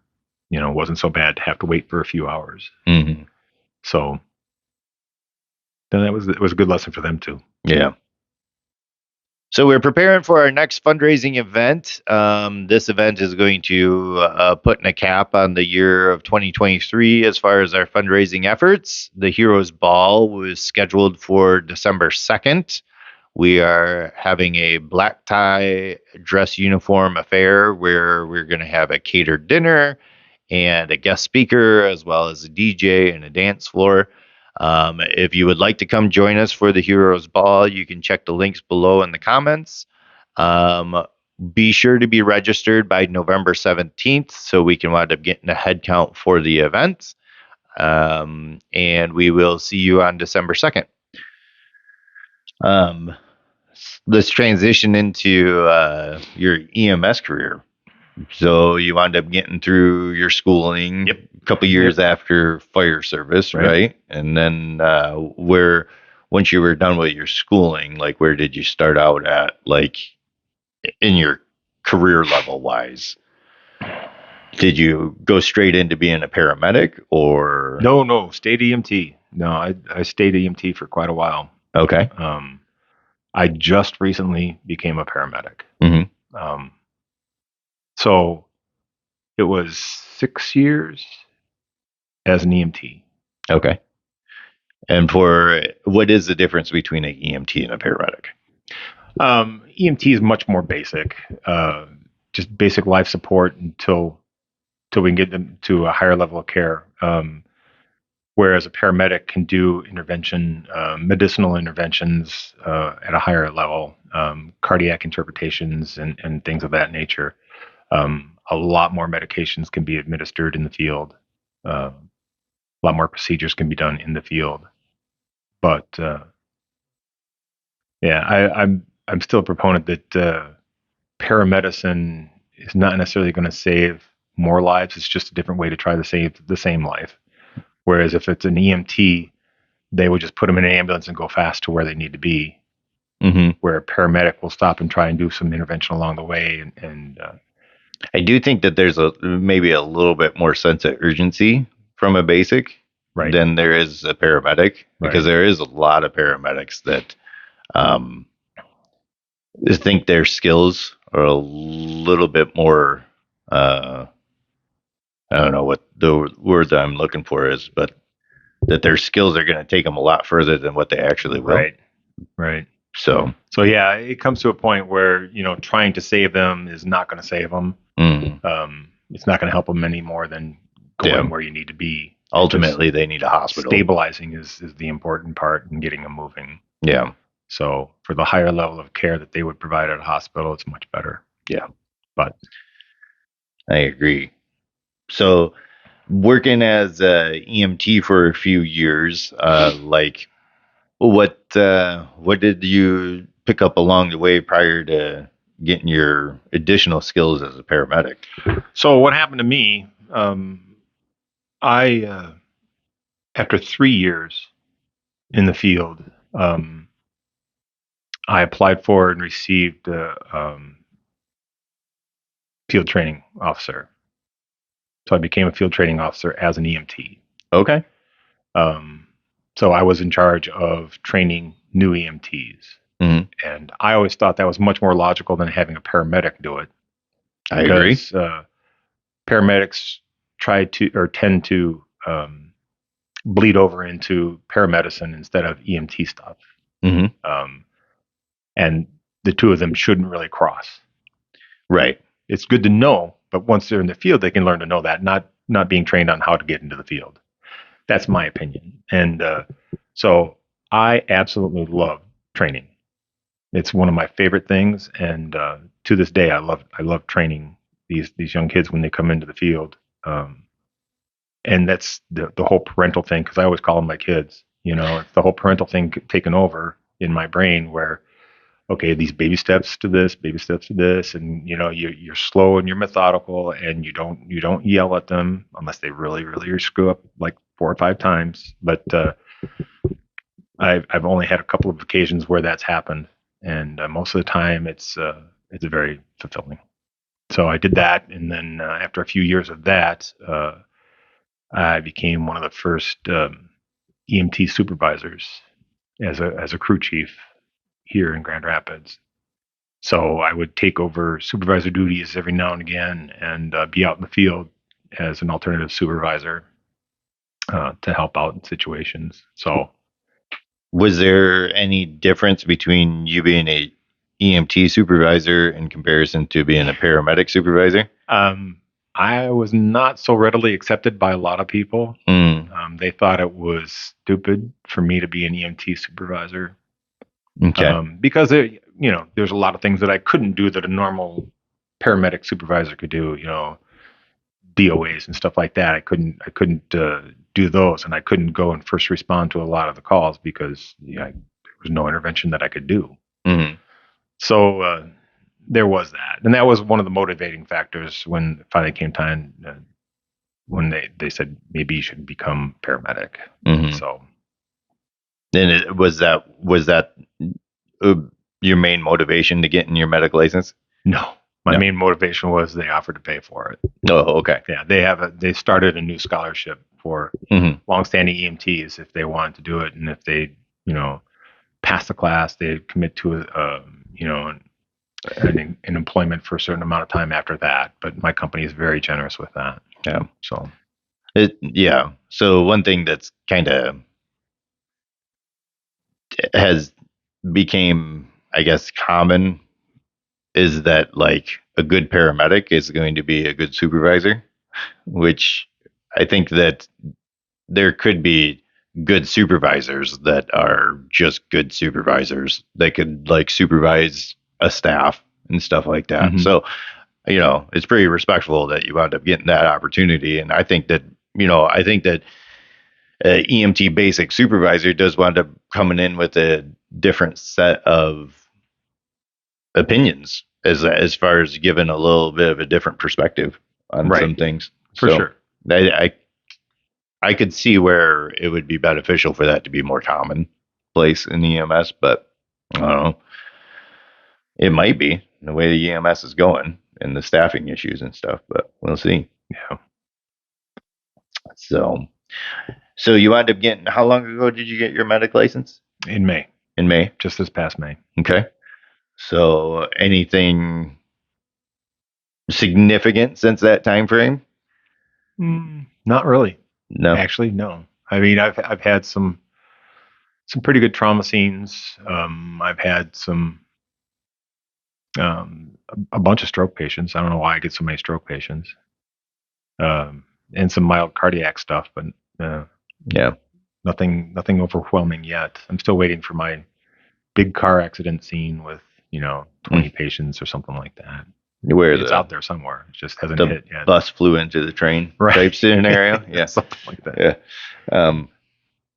It wasn't so bad to have to wait for a few hours. Mm-hmm. So then it was a good lesson for them too. Yeah. So we're preparing for our next fundraising event. This event is going to put a cap on the year of 2023 as far as our fundraising efforts. The Heroes Ball was scheduled for December 2nd. We are having a black tie dress uniform affair where we're going to have a catered dinner and a guest speaker, as well as a DJ and a dance floor. If you would like to come join us for the Heroes Ball, you can check the links below in the comments. Be sure to be registered by November 17th so we can wind up getting a head count for the event. And we will see you on December 2nd. Let's transition into your EMS career. So you wound up getting through your schooling a couple years after fire service, right? And then once you were done with your schooling, where did you start out at, in your career level wise? Did you go straight into being a paramedic or? No, stayed EMT. No, I stayed EMT for quite a while. Okay. I just recently became a paramedic. Mm-hmm. So it was 6 years as an EMT. Okay. And what is the difference between an EMT and a paramedic? EMT is much more basic, just basic life support until we can get them to a higher level of care. Whereas a paramedic can do medicinal interventions at a higher level, cardiac interpretations and things of that nature. A lot more medications can be administered in the field. A lot more procedures can be done in the field. But I'm still a proponent that paramedicine is not necessarily going to save more lives. It's just a different way to try to save the same life. Whereas if it's an EMT, they would just put them in an ambulance and go fast to where they need to be. Mm-hmm. Where a paramedic will stop and try and do some intervention along the way. And I do think that there's maybe a little bit more sense of urgency from a basic than there is a paramedic, because there is a lot of paramedics that think their skills are a little bit more, I don't know what the word that I'm looking for is, but that their skills are going to take them a lot further than what they actually will. Right. So yeah, it comes to a point where, trying to save them is not going to save them. Mm-hmm. It's not going to help them any more than going where you need to be. Ultimately, they need a hospital. Stabilizing is the important part in getting them moving. Yeah. So for the higher level of care that they would provide at a hospital, it's much better. Yeah. But I agree. So working as a EMT for a few years, what did you pick up along the way prior to getting your additional skills as a paramedic? So what happened to me, I after 3 years in the field, I applied for and received a field training officer. So I became a field training officer as an EMT. Okay. So I was in charge of training new EMTs. Mm-hmm. And I always thought that was much more logical than having a paramedic do it. I agree. Paramedics tend to bleed over into paramedicine instead of EMT stuff. Hmm. And the two of them shouldn't really cross. Right. It's good to know, but once they're in the field, they can learn to know that, not being trained on how to get into the field. That's my opinion. And so I absolutely love training. It's one of my favorite things, and to this day, I love training these young kids when they come into the field. And that's the whole parental thing, because I always call them my kids. It's the whole parental thing taken over in my brain, where okay, these baby steps to this, baby steps to this, and you're slow and you're methodical, and you don't yell at them unless they really really screw up like 4 or 5 times. But I've only had a couple of occasions where that's happened, and most of the time it's very fulfilling. So I did that, and then after a few years of that, I became one of the first EMT supervisors as a crew chief here in Grand Rapids. So I would take over supervisor duties every now and again and be out in the field as an alternative supervisor to help out in situations. So Was there any difference between you being a EMT supervisor in comparison to being a paramedic supervisor? I was not so readily accepted by a lot of people. They thought it was stupid for me to be an EMT supervisor. Okay. Because there's a lot of things that I couldn't do that a normal paramedic supervisor could do. DOAs and stuff like that. I couldn't do those, and I couldn't go and first respond to a lot of the calls because there was no intervention that I could do. Mhm. So there was that, and that was one of the motivating factors when it finally came time when they said maybe you should become paramedic. Mhm. So And was that your main motivation to getting your medic license? no, my No. main motivation was they offered to pay for it. Oh, okay. Yeah, they started a new scholarship for Mhm. longstanding EMTs if they wanted to do it, and if they pass the class, they commit to an employment for a certain amount of time after that. But my company is very generous with that. Yeah. So Yeah. So one thing that's kind of has became, I guess, common is that like a good paramedic is going to be a good supervisor, which I think that there could be good supervisors that are just good supervisors. They could like supervise a staff and stuff like that. Mhm. So, it's pretty respectful that you wound up getting that opportunity. And I think that, EMT basic supervisor does wind up coming in with a different set of opinions as far as giving a little bit of a different perspective on Right. some things. for So sure. I could see where it would be beneficial for that to be more commonplace in EMS, but I don't know. It might be the way the EMS is going and the staffing issues and stuff, but we'll see. Yeah. So you wound up getting, how long ago did you get your medic license? In May, In May. just this past May. Okay. So anything significant since that time frame? Not really. No. Actually, no. I mean, I've had some pretty good trauma scenes. I've had a bunch of stroke patients. I don't know why I get so many stroke patients. And some mild cardiac stuff, but Yeah. nothing overwhelming yet. I'm still waiting for my big car accident scene with 20 patients or something like that. Where It's the out there somewhere. It just hasn't the hit yet. bus flew into the train Right. type scenario. Yeah. Something like that. Yeah.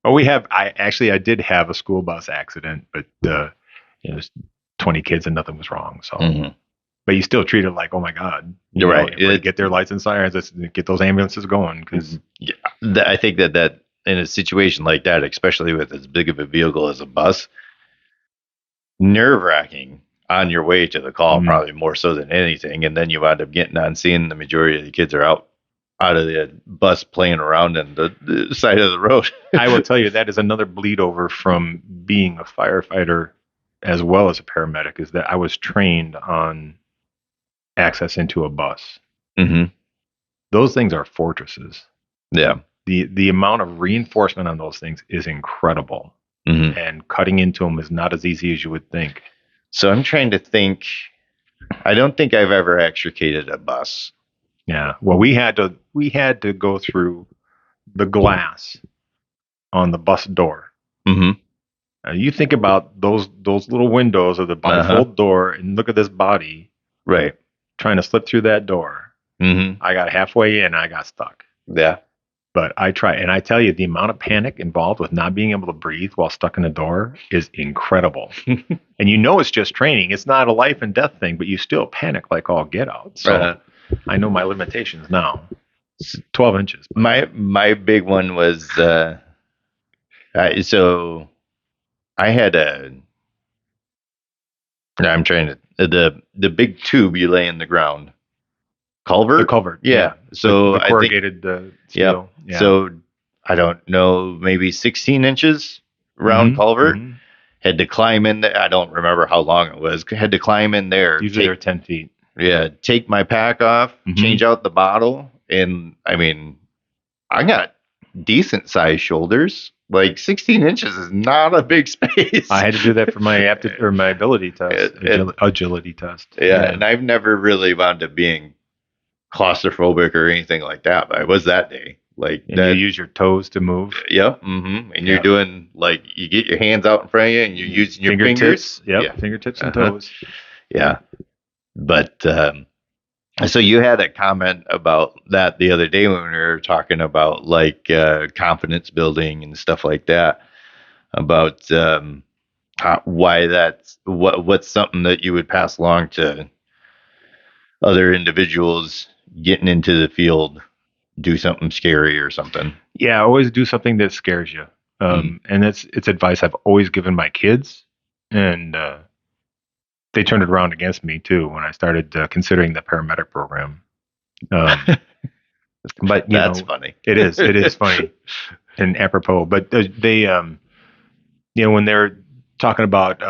Well, I did have a school bus accident, but there's 20 kids and nothing was wrong. So, Mhm. but you still treat it like, oh my God, You're right. everybody get their lights and sirens, let's get those ambulances going. Because I think that in a situation like that, especially with as big of a vehicle as a bus, nerve wracking on your way to the call, Mhm. probably more so than anything. And then you wind up getting on scene. The majority of the kids are out of the bus playing around on the side of the road. I will tell you that is another bleed over from being a firefighter as well as a paramedic, is that I was trained on access into a bus. Mm-hmm. Those things are fortresses. Yeah. The amount of reinforcement on those things is incredible. Mhm. and cutting into them is not as easy as you would think. So I'm trying to think. I don't think I've ever extricated a bus. Yeah. Well, we had to go through the glass on the bus door. Mm-hmm. You think about those little windows of the bifold door, and look at this body Right. trying to slip through that door. Mm-hmm. I got halfway in, I got stuck. Yeah. But I try, and I tell you, the amount of panic involved with not being able to breathe while stuck in a door is incredible. And you know it's just training; it's not a life and death thing, but you still panic like all get out. So I know my limitations now. It's 12 inches. My big one was so I had I'm trying to the big tube you lay in the ground. Culvert? The culvert. Yeah. So the I think corrugated steel. Yeah. So I don't know, maybe 16 inches round culvert. Mhm. Had to climb in there. I don't remember how long it was. Had to climb in there. Usually they're 10 feet. Yeah, take my pack off, change out the bottle, and I mean, I got decent sized shoulders. Like 16 inches is not a big space. I had to do that for my my ability test, agility test. Yeah, and I've never really wound up being claustrophobic or anything like that, but I was that day. Like, and you use your toes to move. Yeah. Mm-hmm. And you're doing like you get your hands out in front of you, and you're using your fingers. Yep. Yeah, fingertips and toes. Yeah. But so you had a comment about that the other day when we were talking about like confidence building and stuff like that. About why that's what's something that you would pass along to other individuals getting into the field, do something scary or something. Yeah, always do something that scares you. And it's advice I've always given my kids, and they turned it around against me too when I started considering the paramedic program. But that's funny. It is funny and apropos. But they when they're talking about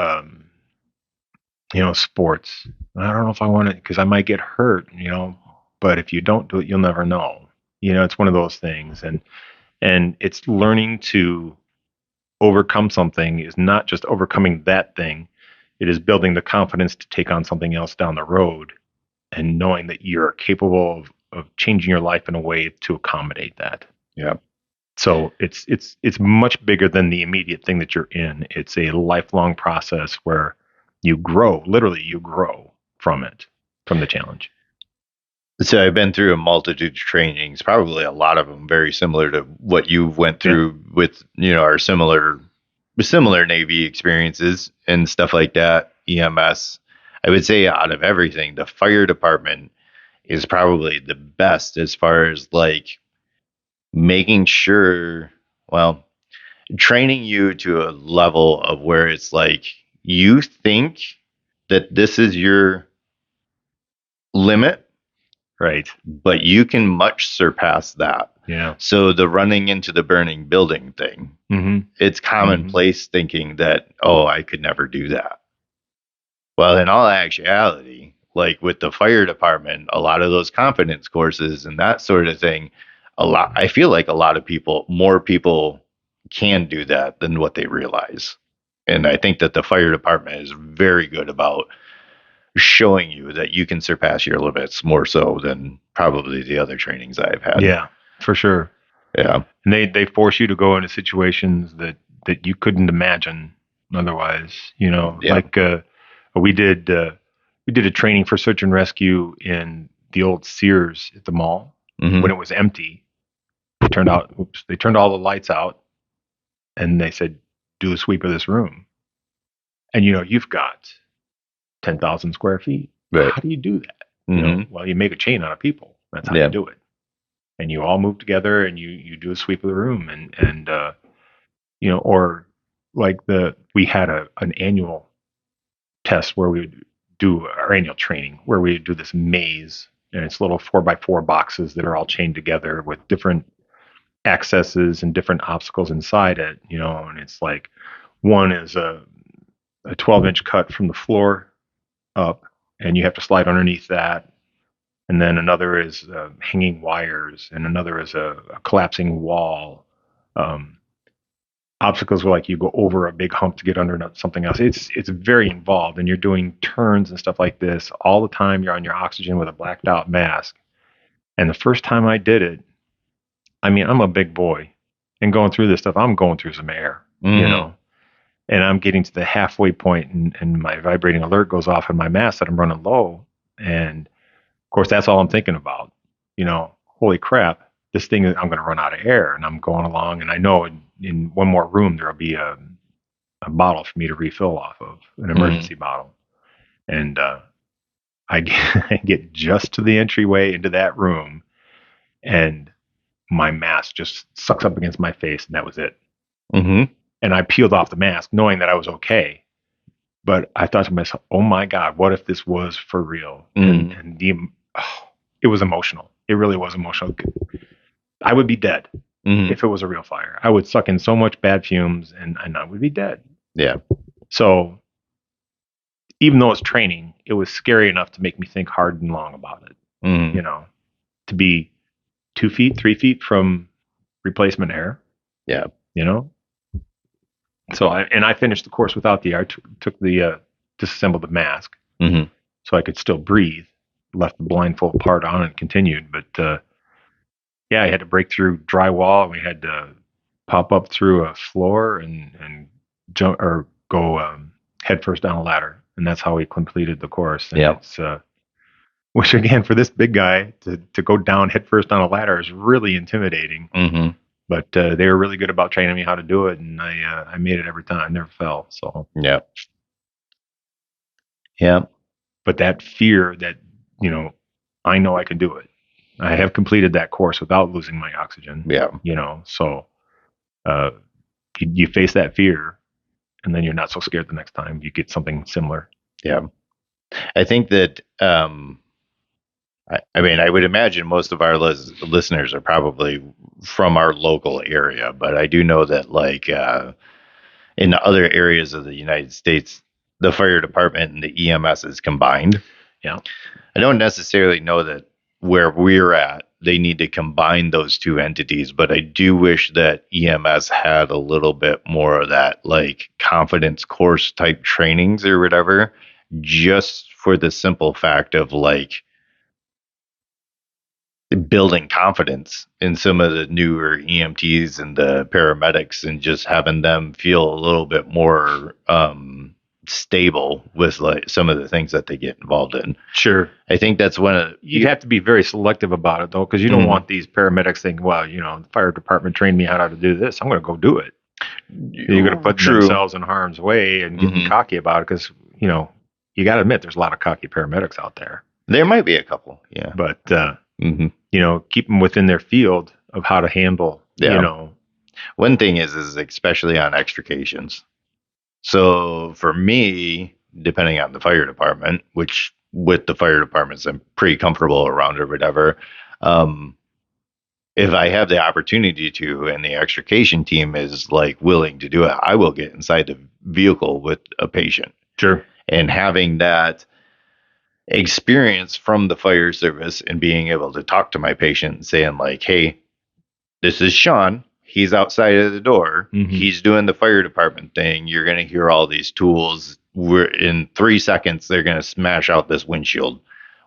sports, I don't know if I want to, because I might get hurt. But if you don't do it, you'll never know. It's one of those things, and it's learning to overcome something is not just overcoming that thing. It is building the confidence to take on something else down the road, and knowing that you're capable of changing your life in a way to accommodate that. Yeah. So it's much bigger than the immediate thing that you're in. It's a lifelong process where you grow. Literally, you grow from it, from the challenge. So I've been through a multitude of trainings, probably a lot of them very similar to what you went through with, our similar Navy experiences and stuff like that. EMS, I would say out of everything, the fire department is probably the best as far as like making sure, training you to a level of where it's like you think that this is your limit. Right. But you can much surpass that. Yeah. So the running into the burning building thing, it's commonplace thinking that, I could never do that. Well, in all actuality, like with the fire department, a lot of those confidence courses and that sort of thing, I feel like more people can do that than what they realize. And I think that the fire department is very good about showing you that you can surpass your limits more so than probably the other trainings I've had. Yeah, for sure. Yeah. And they force you to go into situations that you couldn't imagine otherwise. Like we did a training for search and rescue in the old Sears at the mall when it was empty. They turned all the lights out, and they said, do a sweep of this room. And you've got 10,000 square feet. Right. How do you do that? Well, you make a chain out of people. That's how you do it. And you all move together and you do a sweep of the room and or like we had an annual test where we would do our annual training where we would do this maze, and it's little 4x4 boxes that are all chained together with different accesses and different obstacles inside it, and it's like one is a 12-inch cut from the floor up, and you have to slide underneath that. And then another is hanging wires, and another is a collapsing wall. obstacles where like you go over a big hump to get under something else. It's very involved, and you're doing turns and stuff like this all the time. You're on your oxygen with a blacked out mask. And the first time I did it, I mean, I'm a big boy, and going through this stuff, I'm going through some air, you know, and I'm getting to the halfway point, and my vibrating alert goes off in my mask that I'm running low, and of course that's all I'm thinking about. You know, holy crap, this thing I'm going to run out of air, and I'm going along, and I know in one more room there'll be a bottle for me to refill off of, an emergency bottle, and I get just to the entryway into that room, and my mask just sucks up against my face, and that was it. And I peeled off the mask knowing that I was okay. But I thought to myself, oh my God, what if this was for real? And it was emotional. It really was emotional. I would be dead if it was a real fire. I would suck in so much bad fumes, and I would be dead. Yeah. So even though it's training, it was scary enough to make me think hard and long about it. You know, to be 2 feet, 3 feet from replacement air. Yeah. You know? So I finished the course without the air. Took the disassembled the mask, so I could still breathe. Left the blindfold part on and continued. But yeah, I had to break through drywall. We had to pop up through a floor and jump or go head first down a ladder, and that's how we completed the course. And it's, which again, for this big guy to go down head first on a ladder is really intimidating. But they were really good about training me how to do it, and I made it every time. I never fell. So yeah. But that fear that, you know I can do it. I have completed that course without losing my oxygen. Yeah. You know, so you face that fear, and then you're not so scared the next time you get something similar. Yeah. I think that I mean, I would imagine most of our listeners are probably from our local area, but I do know that, like, in other areas of the United States, the fire department and the EMS is combined. Yeah. I don't necessarily know that where we're at, they need to combine those two entities, but I do wish that EMS had a little bit more of that, like, confidence course type trainings or whatever, just for the simple fact of, like, building confidence in some of the newer EMTs and the paramedics, and just having them feel a little bit more stable with, like, some of the things that they get involved in. Sure. I think that's one of you have to be very selective about it, though, because you don't want these paramedics thinking, well, you know, the fire department trained me how to do this, I'm going to go do it. You're going to put themselves in harm's way and get cocky about it, because, you know, you got to admit there's a lot of cocky paramedics out there. There might be a couple, yeah. But you know, keep them within their field of how to handle. You know, one thing is especially on extrications. So for me, depending on the fire department, which with the fire departments I'm pretty comfortable around or whatever, if I have the opportunity to, and the extrication team is, like, willing to do it, I will get inside the vehicle with a patient. Sure. And having that experience from the fire service and being able to talk to my patient and saying, like, hey, this is Sean. He's outside of the door. He's doing the fire department thing. You're going to hear all these tools. We're in 3 seconds, they're going to smash out this windshield.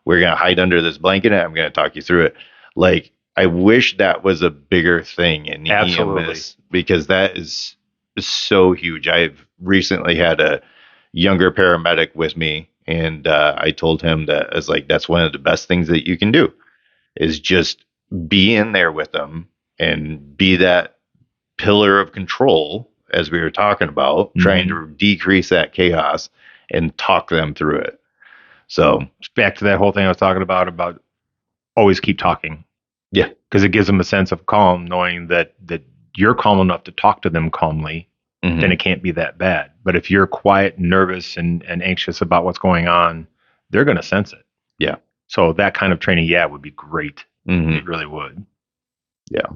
We're going to hide under this blanket, and I'm going to talk you through it. Like, I wish that was a bigger thing in EMS, because that is so huge. I've recently had a younger paramedic with me, and I told him that, as, like, that's one of the best things that you can do, is just be in there with them and be that pillar of control, as we were talking about, trying to decrease that chaos and talk them through it. So back to that whole thing I was talking about always keep talking. Yeah. Because it gives them a sense of calm, knowing that you're calm enough to talk to them calmly, then it can't be that bad. But if you're quiet, nervous, and anxious about what's going on, they're going to sense it. Yeah. So that kind of training, would be great. It really would. Yeah.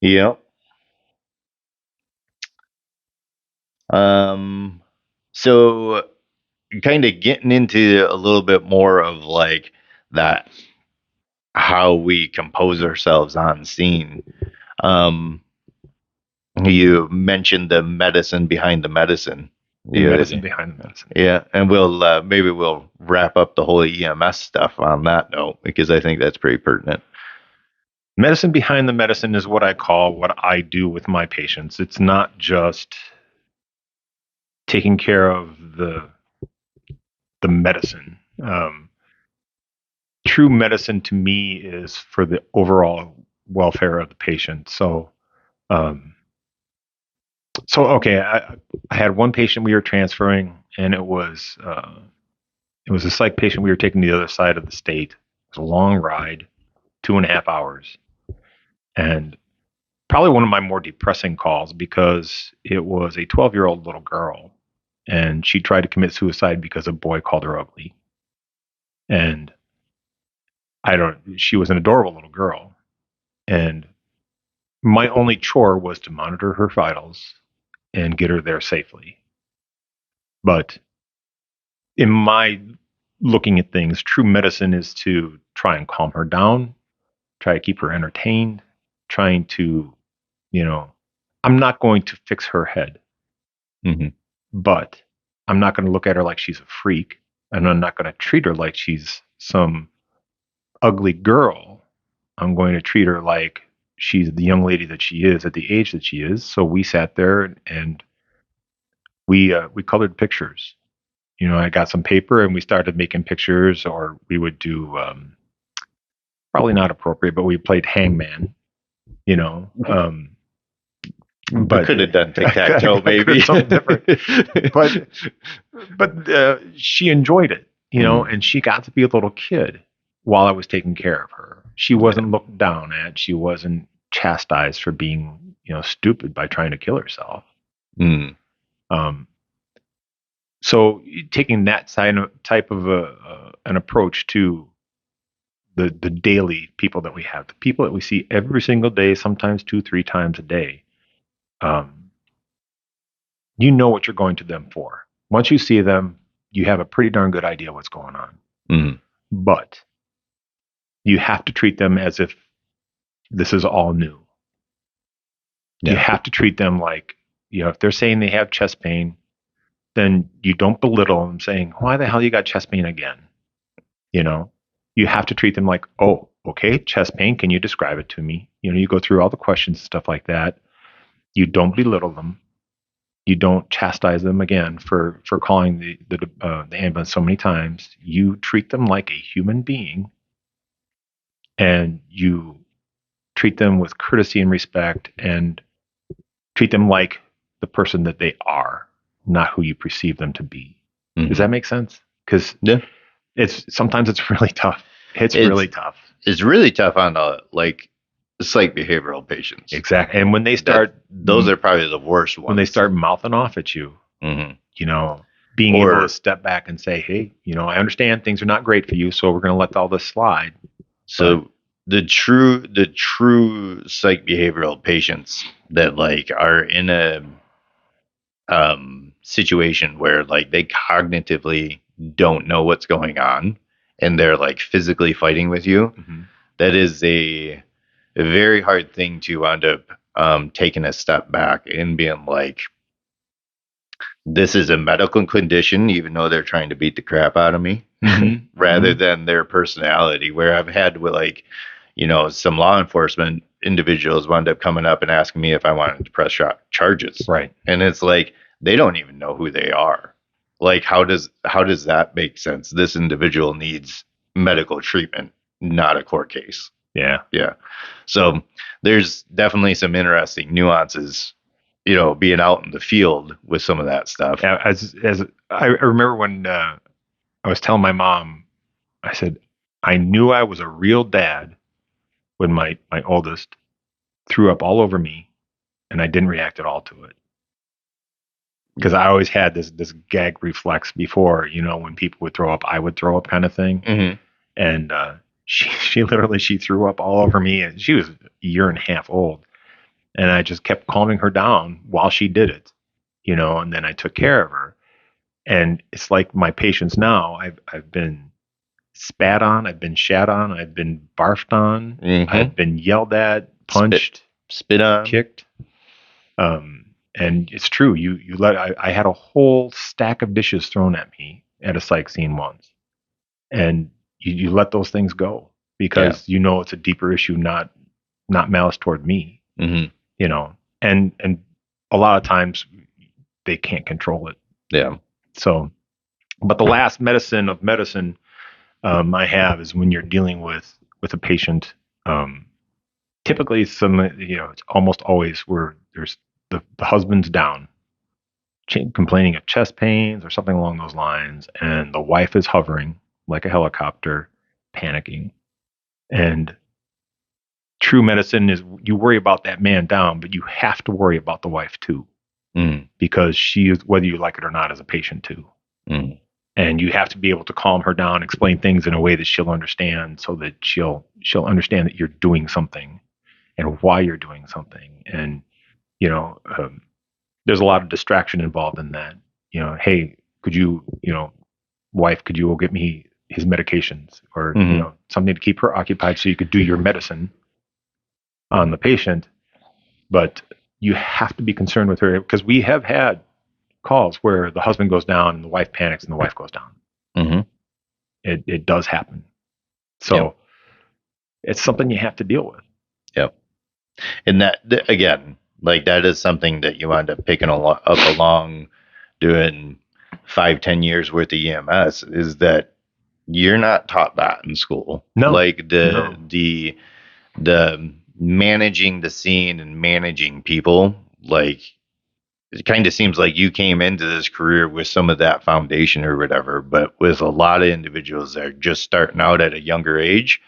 Yep. So kind of getting into a little bit more of, like, that, how we compose ourselves on scene. You mentioned the medicine behind the medicine. The medicine behind the medicine. Yeah, and we'll maybe we'll wrap up the whole EMS stuff on that note, because I think that's pretty pertinent. Medicine behind the medicine is what I call what I do with my patients. It's not just taking care of the medicine. True medicine to me is for the overall welfare of the patient. So, okay, I had one patient we were transferring, and it was a psych patient we were taking to the other side of the state. It was a long ride, 2.5 hours, and probably one of my more depressing calls, because it was a 12-year-old little girl, and she tried to commit suicide because a boy called her ugly. And she was an adorable little girl. And my only chore was to monitor her vitals and get her there safely. But in my looking at things, true medicine is to try and calm her down, try to keep her entertained, trying to, I'm not going to fix her head, but I'm not going to look at her like she's a freak, and I'm not going to treat her like she's some ugly girl. I'm going to treat her like she's the young lady that she is at the age that she is. So we sat there and we colored pictures. I got some paper and we started making pictures, or we would do probably not appropriate, but we played hangman. But could have done tic-tac-toe, maybe. Something different. But she enjoyed it, and she got to be a little kid while I was taking care of her. She wasn't looked down at. She wasn't chastised for being, stupid by trying to kill herself. So taking that type of an approach to the daily people that we have, the people that we see every single day, sometimes 2-3 times a day, you know what you're going to them for. Once you see them, you have a pretty darn good idea what's going on. But you have to treat them as if this is all new. Yeah. You have to treat them like, if they're saying they have chest pain, then you don't belittle them saying, why the hell you got chest pain again? You have to treat them like, oh, okay, chest pain, can you describe it to me? You go through all the questions and stuff like that. You don't belittle them. You don't chastise them again for calling the ambulance so many times. You treat them like a human being, and you treat them with courtesy and respect, and treat them like the person that they are, not who you perceive them to be. Does that make sense? Because sometimes it's really tough. It's really tough. It's really tough on psych behavioral patients. Exactly. And when they start, those are probably the worst ones. When they start mouthing off at you, being able to step back and say, hey, I understand things are not great for you, so we're going to let all this slide. So the true psych behavioral patients that are in a situation where they cognitively don't know what's going on, and they're physically fighting with you, that is a very hard thing to wind up taking a step back and being like, this is a medical condition, even though they're trying to beat the crap out of me, rather than their personality. Where I've had with some law enforcement individuals wound up coming up and asking me if I wanted to press charges. Right. And it's they don't even know who they are. How does that make sense? This individual needs medical treatment, not a court case. Yeah. So there's definitely some interesting nuances, being out in the field with some of that stuff. Yeah, as I remember when I was telling my mom, I said, I knew I was a real dad when my oldest threw up all over me, and I didn't react at all to it. Because I always had this gag reflex before, when people would throw up, I would throw up kind of thing. And she literally threw up all over me, and she was a year and a half old. And I just kept calming her down while she did it, and then I took care of her. And it's like my patients now, I've been spat on, I've been shat on, I've been barfed on, I've been yelled at, punched, spit on, kicked. And it's true. I had a whole stack of dishes thrown at me at a psych scene once, and you let those things go because you know it's a deeper issue, not malice toward me. Mm-hmm. You know, and a lot of times they can't control it. Yeah. So, but the last medicine of medicine I have is when you're dealing with a patient. Typically, it's almost always where there's the husband's down, complaining of chest pains or something along those lines, and the wife is hovering like a helicopter, panicking. And true medicine is you worry about that man down, but you have to worry about the wife too, because she is, whether you like it or not, is a patient too. And you have to be able to calm her down, explain things in a way that she'll understand, so that she'll understand that you're doing something and why you're doing something. And there's a lot of distraction involved in that. Hey, could you, wife, could you go get me his medications, or something to keep her occupied so you could do your medicine on the patient. But you have to be concerned with her, because we have had calls where the husband goes down and the wife panics and the wife goes down. It does happen. So it's something you have to deal with. Yep. And that, again, like, that is something that you wind up picking up along doing 5-10 years worth of EMS, is that you're not taught that in school. No. Like the managing the scene and managing people, like, it kind of seems like you came into this career with some of that foundation or whatever, but with a lot of individuals that are just starting out at a younger age,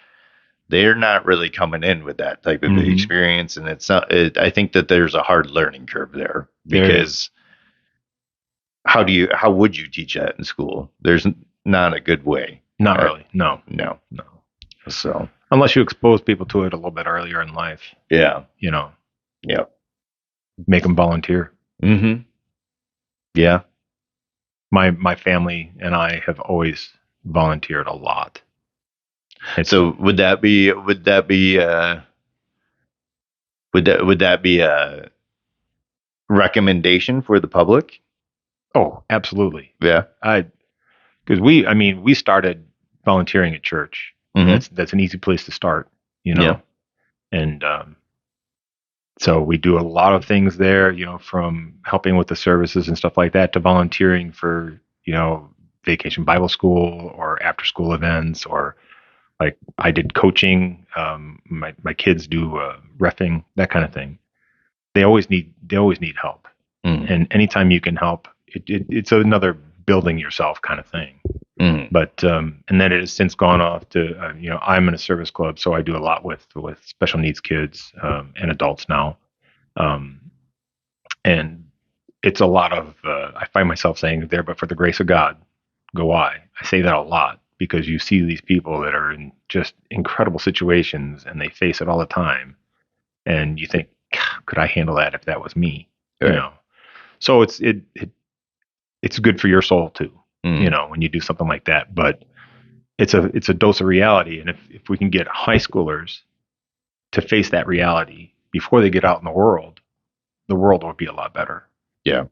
they're not really coming in with that type of experience. And I think that there's a hard learning curve there, because how would you teach that in school? There's not a good way. Not really. No. So unless you expose people to it a little bit earlier in life. Yeah. Make them volunteer. Yeah. My family and I have always volunteered a lot. So would that be a recommendation for the public? Oh, absolutely. Yeah. Because we started volunteering at church. That's an easy place to start, and so we do a lot of things there, from helping with the services and stuff like that to volunteering for, vacation Bible school or after school events, or like I did coaching. My kids do reffing, that kind of thing. They always need help, and anytime you can help, it's another building yourself kind of thing. But and then it has since gone off to I'm in a service club, so I do a lot with special needs kids and adults now, and it's a lot of I find myself saying there, but for the grace of God, go I. I say that a lot because you see these people that are in just incredible situations and they face it all the time, and you think, could I handle that if that was me? Right. So it's good for your soul too. When you do something like that, but it's a dose of reality. And if we can get high schoolers to face that reality before they get out in the world will be a lot better. Yeah.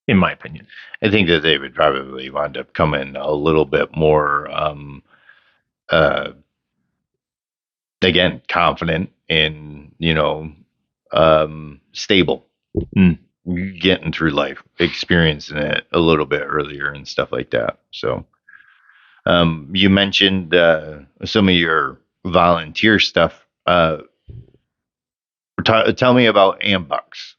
In my opinion. I think that they would probably wind up coming a little bit more, again, confident and, stable. Getting through life, experiencing it a little bit earlier and stuff like that. So you mentioned some of your volunteer stuff. Tell me about Ambucks.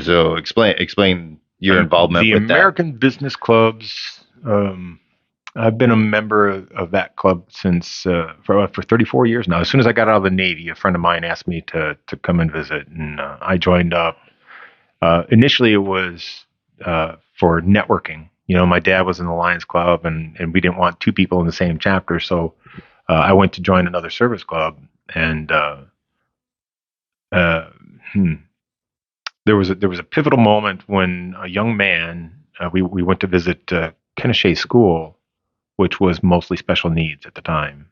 So explain your involvement with with the American Business Clubs. I've been a member of that club since for 34 years now. As soon as I got out of the Navy, a friend of mine asked me to come and visit, and I joined up. Initially, it was for networking. My dad was in the Lions Club, and we didn't want two people in the same chapter, so I went to join another service club. And there was a pivotal moment when a young man, we went to visit Kennesaw School, which was mostly special needs at the time,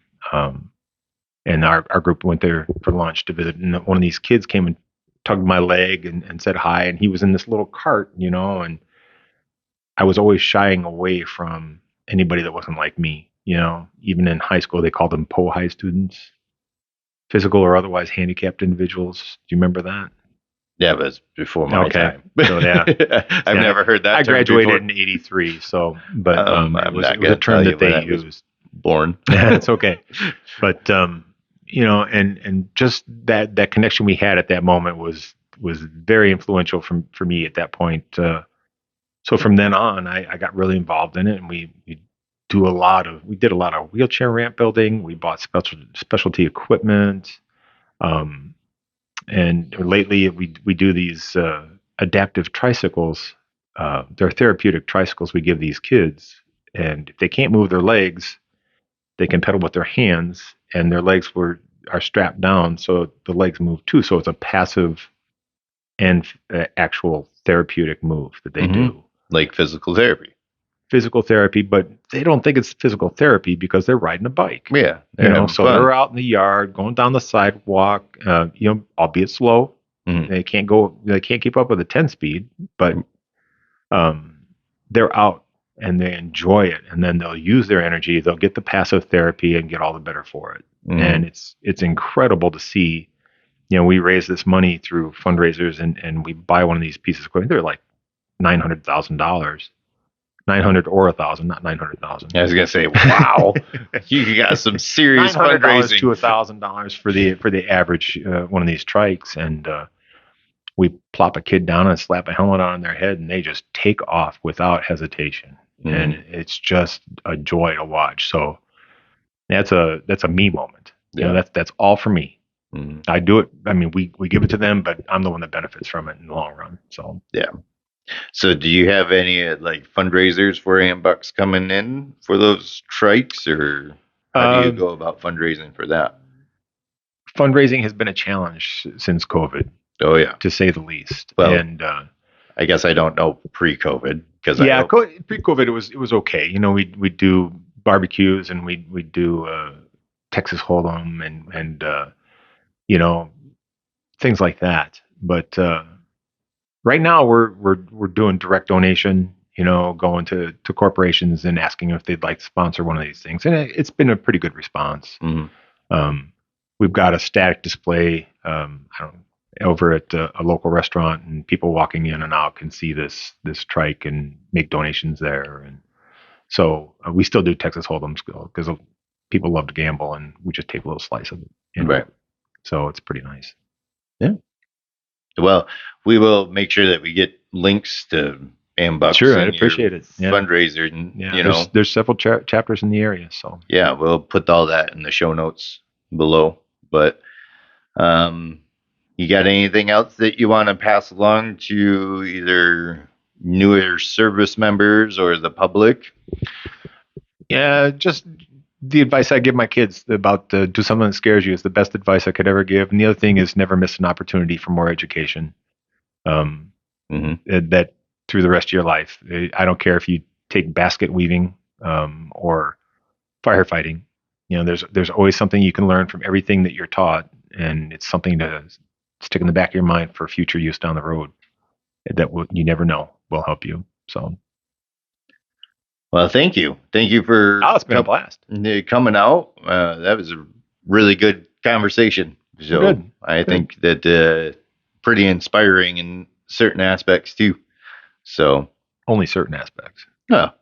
and our group went there for lunch to visit, and one of these kids came tugged my leg and said hi, and he was in this little cart, and I was always shying away from anybody that wasn't like me. Even in high school, they called them PO-high students, physical or otherwise handicapped individuals. Do you remember that? Yeah, but it's before my time. So, yeah. I've never heard that I term graduated before. in '83, so but I'm it was not a gonna term tell you that they when I was used. born. It's okay, but and just that connection we had at that moment was very influential for me at that point. So from then on, I got really involved in it, and we did a lot of wheelchair ramp building. We bought specialty equipment. And lately, we do these adaptive tricycles. They're therapeutic tricycles we give these kids, and if they can't move their legs, they can pedal with their hands, and their legs are strapped down, so the legs move too. So it's a passive and actual therapeutic move that they do. Like physical therapy. Physical therapy, but they don't think it's physical therapy because they're riding a bike. Yeah. So they're out in the yard, going down the sidewalk, albeit slow. Mhm. They can't keep up with a 10 speed, but they're out and they enjoy it. And then they'll use their energy. They'll get the passive therapy and get all the better for it. Mhm. And it's incredible to see. We raise this money through fundraisers and we buy one of these pieces of equipment. They're like $900,000. 900 or 1,000, not 900,000. I was gonna say, wow, you got some serious $900 fundraising. to $1,000 for the average one of these trikes, and we plop a kid down and slap a helmet on their head, and they just take off without hesitation, and it's just a joy to watch. So that's a me moment. That's all for me. I do it. I mean, we give it to them, but I'm the one that benefits from it in the long run. So Yeah. So do you have any like fundraisers for Ambucks coming in for those trikes, or how do you go about fundraising for that? Fundraising has been a challenge since COVID. Oh yeah, to say the least. Well, and I guess I don't know pre-COVID because pre-COVID it was okay. We do barbecues and we do Texas Hold'em and things like that. But right now we're doing direct donation. Going to corporations and asking if they'd like to sponsor one of these things, and it's been a pretty good response. We've got a static display. Over at a local restaurant, and people walking in and out can see this trike and make donations there. And so we still do Texas Hold'em because people love to gamble, and we just take a little slice of it. Right. So it's pretty nice. Yeah. Well, we will make sure that we get links to Ambucks. Sure, I'd appreciate it. Yeah. Fundraiser, and there's several chapters in the area. So yeah, we'll put all that in the show notes below. But you got anything else that you want to pass along to either newer service members or the public? Yeah, just the advice I give my kids about do something that scares you is the best advice I could ever give. And the other thing is never miss an opportunity for more education. That through the rest of your life. I don't care if you take basket weaving or firefighting. There's always something you can learn from everything that you're taught, and it's something to stick in the back of your mind for future use down the road that you never know will help you. So, well, thank you for it's been a blast coming out. That was a really good conversation. So good. I think that pretty inspiring in certain aspects too. So only certain aspects. Not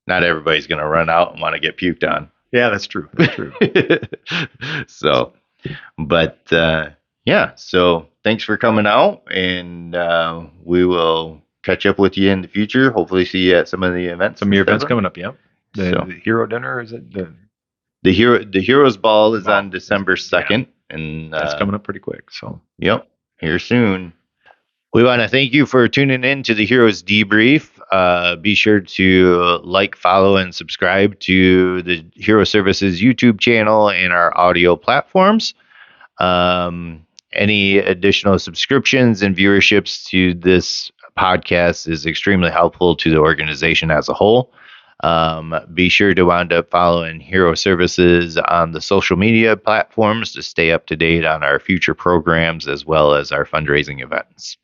everybody's going to run out and want to get puked on. Yeah, that's true. That's true. So, but so thanks for coming out, and we will catch up with you in the future. Hopefully see you at some of the events. Some of your events coming up, yeah. The Hero Dinner, is it? The Heroes Ball is on December 2nd. Yeah. And that's coming up pretty quick. So yep, here soon. We want to thank you for tuning in to the Heroes Debrief. Be sure to like, follow, and subscribe to the Hero Services YouTube channel and our audio platforms. Any additional subscriptions and viewerships to this podcast is extremely helpful to the organization as a whole. Be sure to wind up following Hero Services on the social media platforms to stay up to date on our future programs as well as our fundraising events.